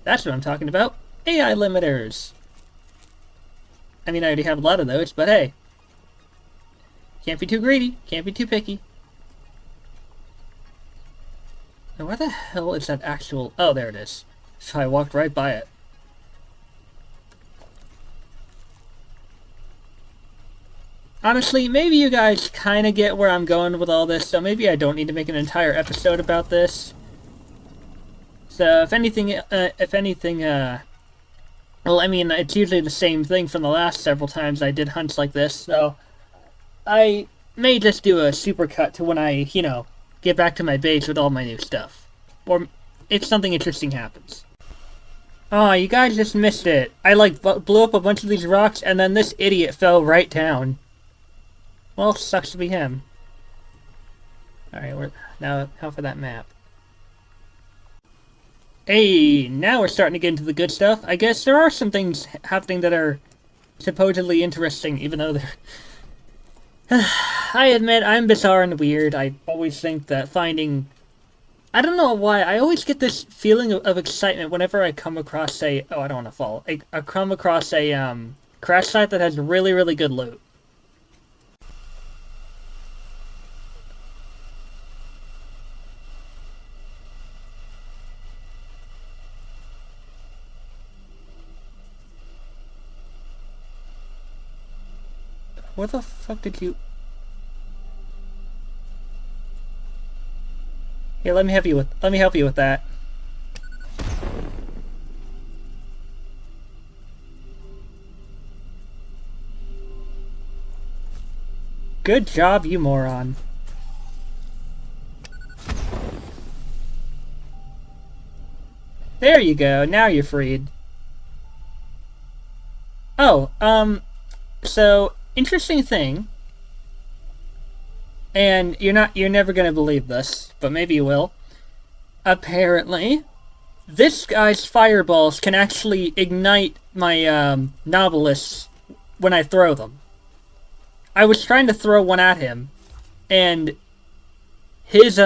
That's what I'm talking about. AI limiters. I mean, I already have a lot of those, but hey. Can't be too greedy. Can't be too picky. Now, where the hell is that actual... Oh, there it is. So I walked right by it. Honestly, maybe you guys kind of get where I'm going with all this, so maybe I don't need to make an entire episode about this. So, if anything, well, I mean, it's usually the same thing from the last several times I did hunts like this, so I may just do a supercut to when I, you know, get back to my base with all my new stuff. Or if something interesting happens. Oh, you guys just missed it. I, like, blew up a bunch of these rocks, and then this idiot fell right down. Well, sucks to be him. Alright, now for that map. Hey, now we're starting to get into the good stuff. I guess there are some things happening that are supposedly interesting, even though they're... I admit, I'm bizarre and weird. I always think that finding... I don't know why, I always get this feeling of excitement whenever I come across a... Oh, I don't want to fall. I come across a, crash site that has really, really good loot. Where the fuck did you... Here, let me help you with that. Good job, you moron. There you go. Now you're freed. Oh, so interesting thing. And you're never gonna believe this, but maybe you will. Apparently, this guy's fireballs can actually ignite my novelists when I throw them. I was trying to throw one at him, and his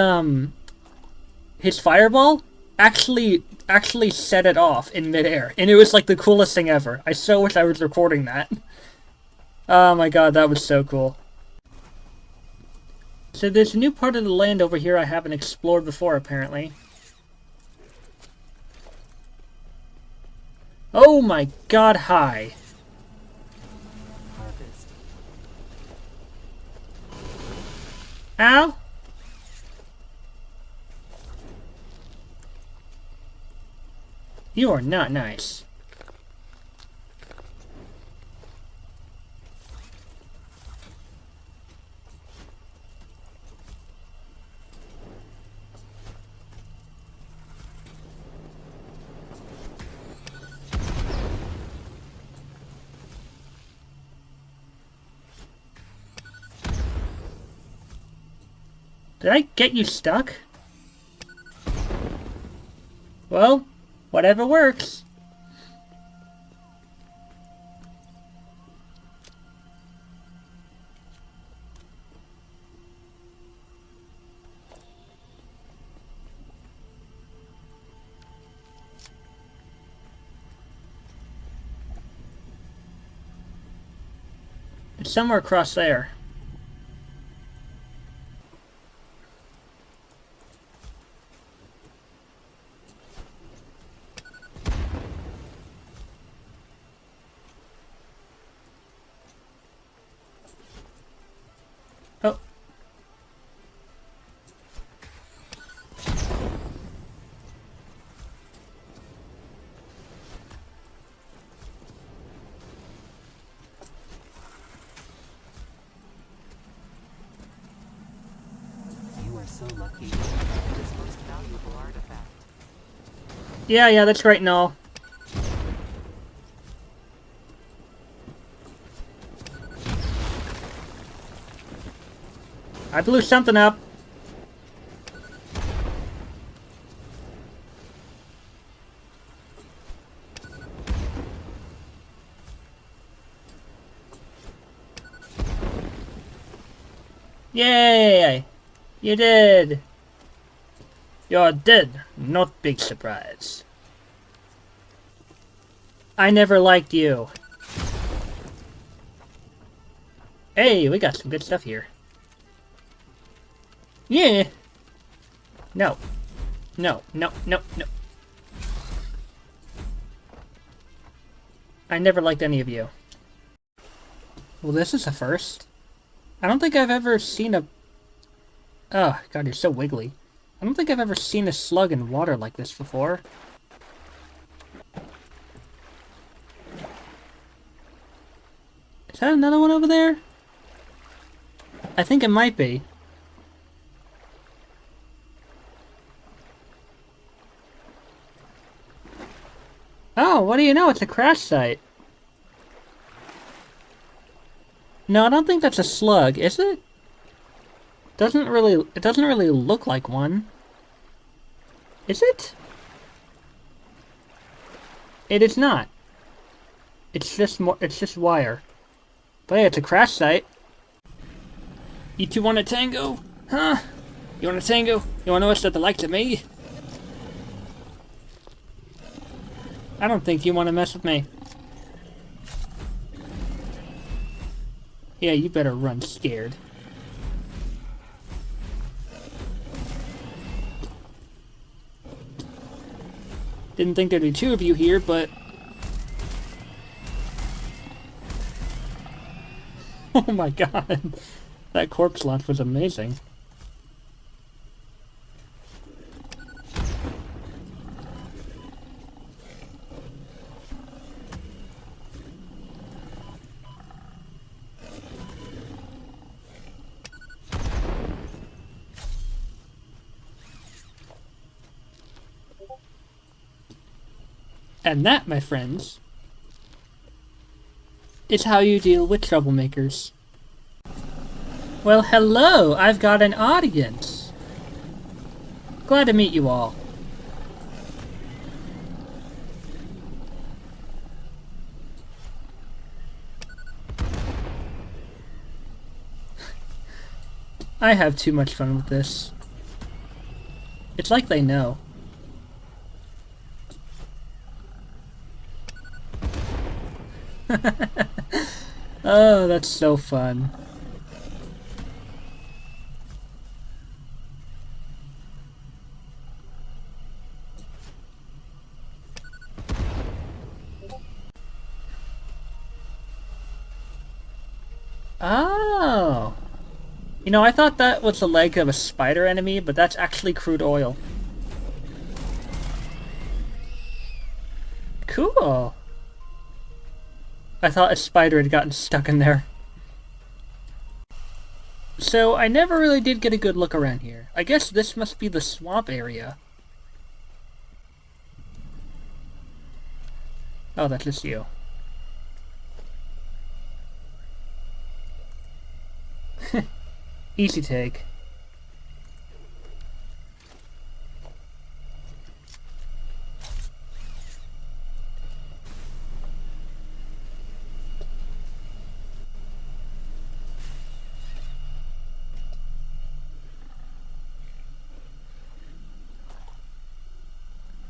fireball actually set it off in midair, and it was like the coolest thing ever. I so wish I was recording that. Oh my god, that was so cool. So there's a new part of the land over here I haven't explored before, apparently. Oh my god, hi. Harvest. Ow? You are not nice. Did I get you stuck? Well, whatever works. It's somewhere across there. Oh. You are so lucky. This most valuable artifact. Yeah, that's right and all. I blew something up. Yay! You did! You're dead. Not big surprise. I never liked you. Hey, we got some good stuff here. Yeah! No. No. I never liked any of you. Well, this is a first. I don't think I've ever seen a... Oh, God, you're so wiggly. I don't think I've ever seen a slug in water like this before. Is that another one over there? I think it might be. Oh, what do you know? It's a crash site. No, I don't think that's a slug, is it? It doesn't really look like one. Is it? It is not. It's just wire. But yeah, it's a crash site. You two want a tango? Huh? You want a tango? You want to know the likes of me? I don't think you want to mess with me. Yeah, you better run scared. Didn't think there'd be two of you here, but... Oh my god. That corpse launch was amazing. And that, my friends, is how you deal with troublemakers. Well, hello! I've got an audience! Glad to meet you all. I have too much fun with this. It's like they know. Oh, that's so fun. Oh! You know, I thought that was the leg of a spider enemy, but that's actually crude oil. Cool! I thought a spider had gotten stuck in there. So, I never really did get a good look around here. I guess this must be the swamp area. Oh, that's just you. Easy take.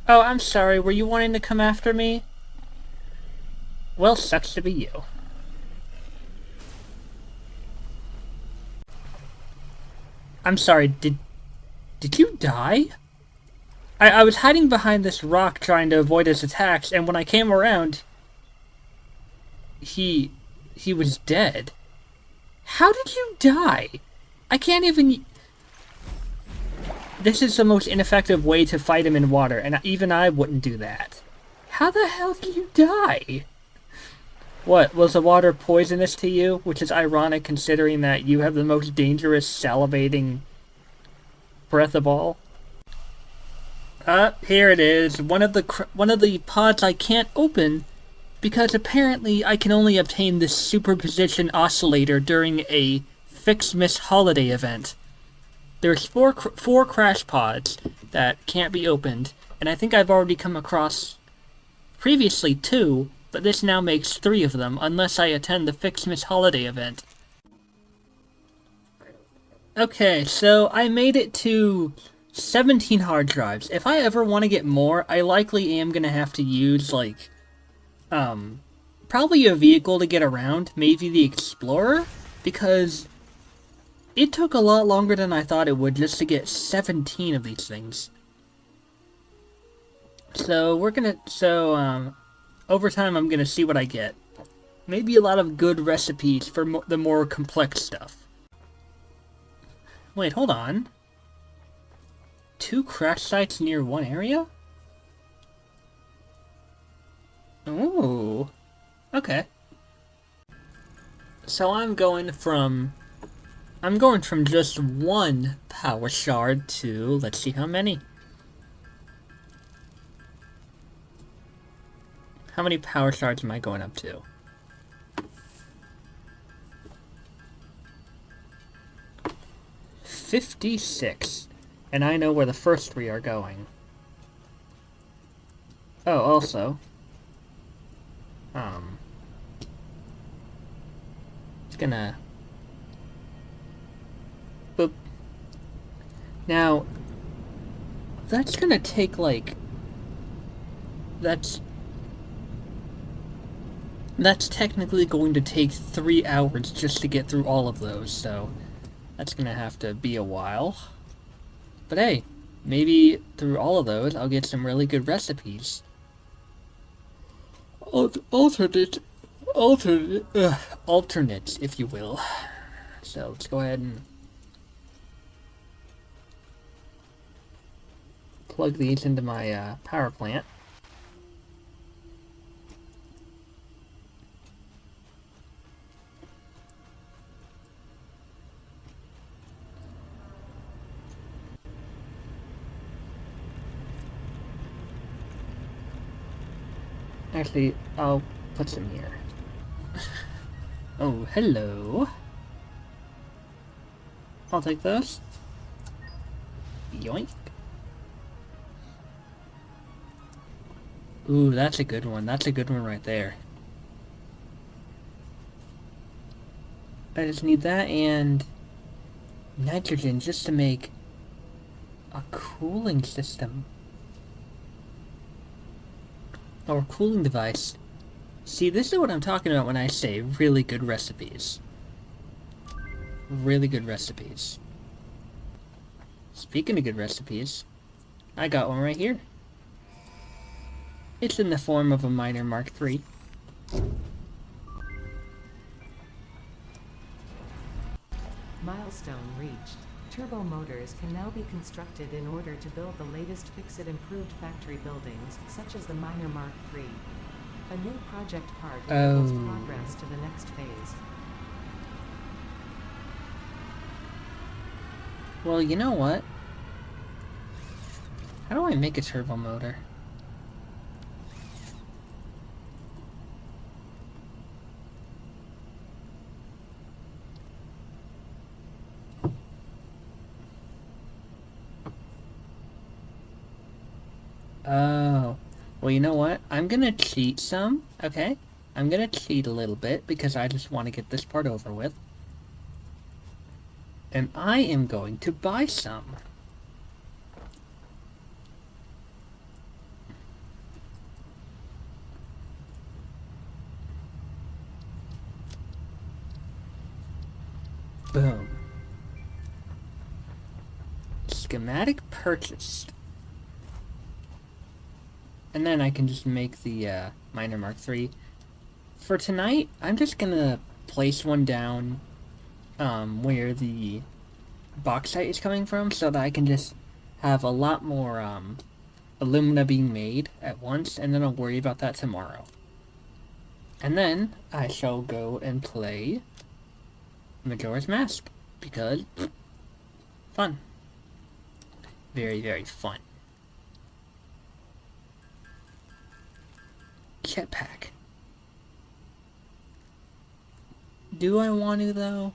Oh, I'm sorry, were you wanting to come after me? Well, sucks to be you. I'm sorry, did you die? I was hiding behind this rock trying to avoid his attacks, and when I came around, he was dead. How did you die? I can't even... This is the most ineffective way to fight him in water, and even I wouldn't do that. How the hell did you die? What, was the water poisonous to you? Which is ironic considering that you have the most dangerous salivating breath of all. Here it is. One of the pods I can't open because apparently I can only obtain this superposition oscillator during a Fixmas holiday event. There's four crash pods that can't be opened, and I think I've already come across previously 2, but this now makes 3 of them unless I attend the Fixmas holiday event. Okay, so I made it to 17 hard drives. If I ever want to get more, I likely am gonna have to use, like, probably a vehicle to get around, maybe the Explorer, because it took a lot longer than I thought it would just to get 17 of these things. So over time I'm gonna see what I get. Maybe a lot of good recipes for the more complex stuff. Wait, hold on. 2 crash sites near one area? Ooh. Okay. So I'm going from just 1 power shard to, let's see how many. How many power shards am I going up to? 56. And I know where the first 3 are going. Oh, also. It's gonna... Boop. Now, that's gonna take, like... That's technically going to take 3 hours just to get through all of those, so... That's gonna have to be a while. But hey, maybe through all of those, I'll get some really good recipes. Alternates, if you will. So let's go ahead and plug these into my power plant. Actually, I'll put some here. Oh, hello. I'll take those. Yoink. Ooh, that's a good one. That's a good one right there. I just need that and nitrogen just to make a cooling system. Or cooling device. See, this is what I'm talking about when I say really good recipes. Really good recipes. Speaking of good recipes, I got one right here. It's in the form of a miner Mark III. Milestone reached. Turbo motors can now be constructed in order to build the latest Fix-It improved factory buildings, such as the Miner Mark III. A new project part enables progress to the next phase. Well, you know what? How do I make a turbo motor? Oh. Well, you know what? I'm gonna cheat some, okay? I'm gonna cheat a little bit because I just want to get this part over with. And I am going to buy some. Boom. Schematic purchased. And then I can just make the Miner Mark III. For tonight, I'm just gonna place one down where the bauxite is coming from so that I can just have a lot more alumina being made at once, and then I'll worry about that tomorrow. And then I shall go and play Majora's Mask, because fun. Very, very fun. Jetpack. Do I want to, though?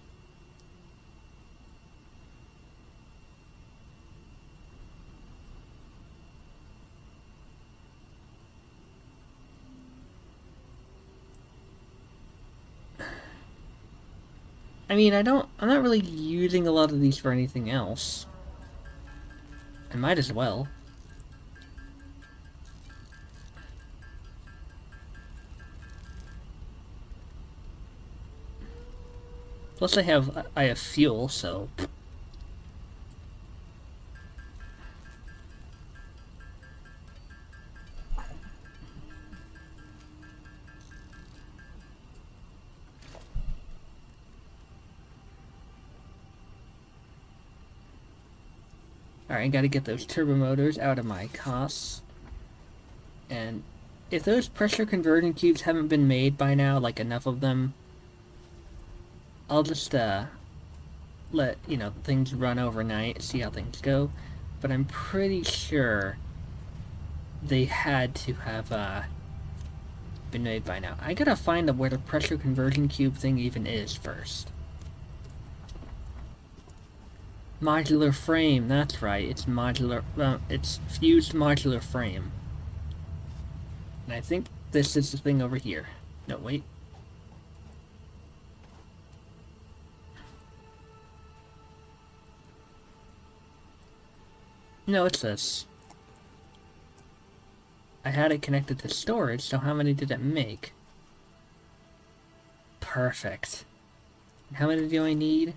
I mean, I'm not really using a lot of these for anything else. I might as well. Plus I have fuel, so... Alright, gotta get those turbo motors out of my costs. And if those pressure conversion cubes haven't been made by now, like enough of them, I'll just let, you know, things run overnight, see how things go. But I'm pretty sure they had to have been made by now. I gotta find out where the pressure conversion cube thing even is first. Modular frame, that's right, it's modular, it's fused modular frame. And I think this is the thing over here. No, wait. No, it's this. I had it connected to storage, so how many did it make? Perfect. And how many do I need?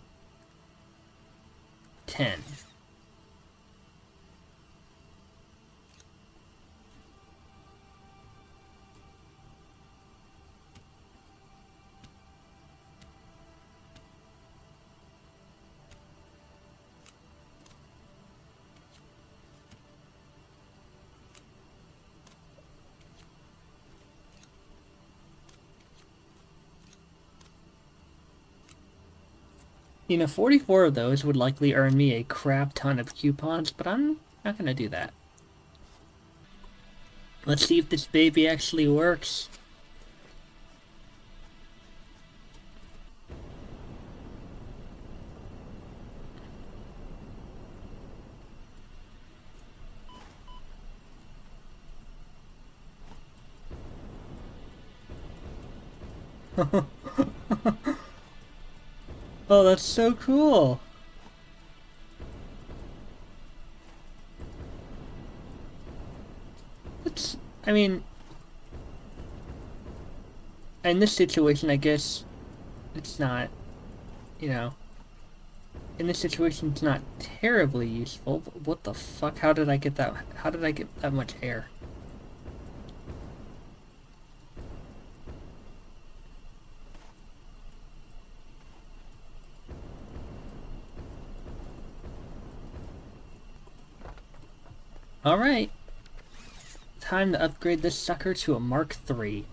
10. You know, 44 of those would likely earn me a crap ton of coupons, but I'm not gonna do that. Let's see if this baby actually works. Oh, that's so cool. It's, I mean, in this situation, I guess it's not, you know, in this situation, it's not terribly useful. But what the fuck? How did I get that? How did I get that much hair? Alright. Time to upgrade this sucker to a Mark III.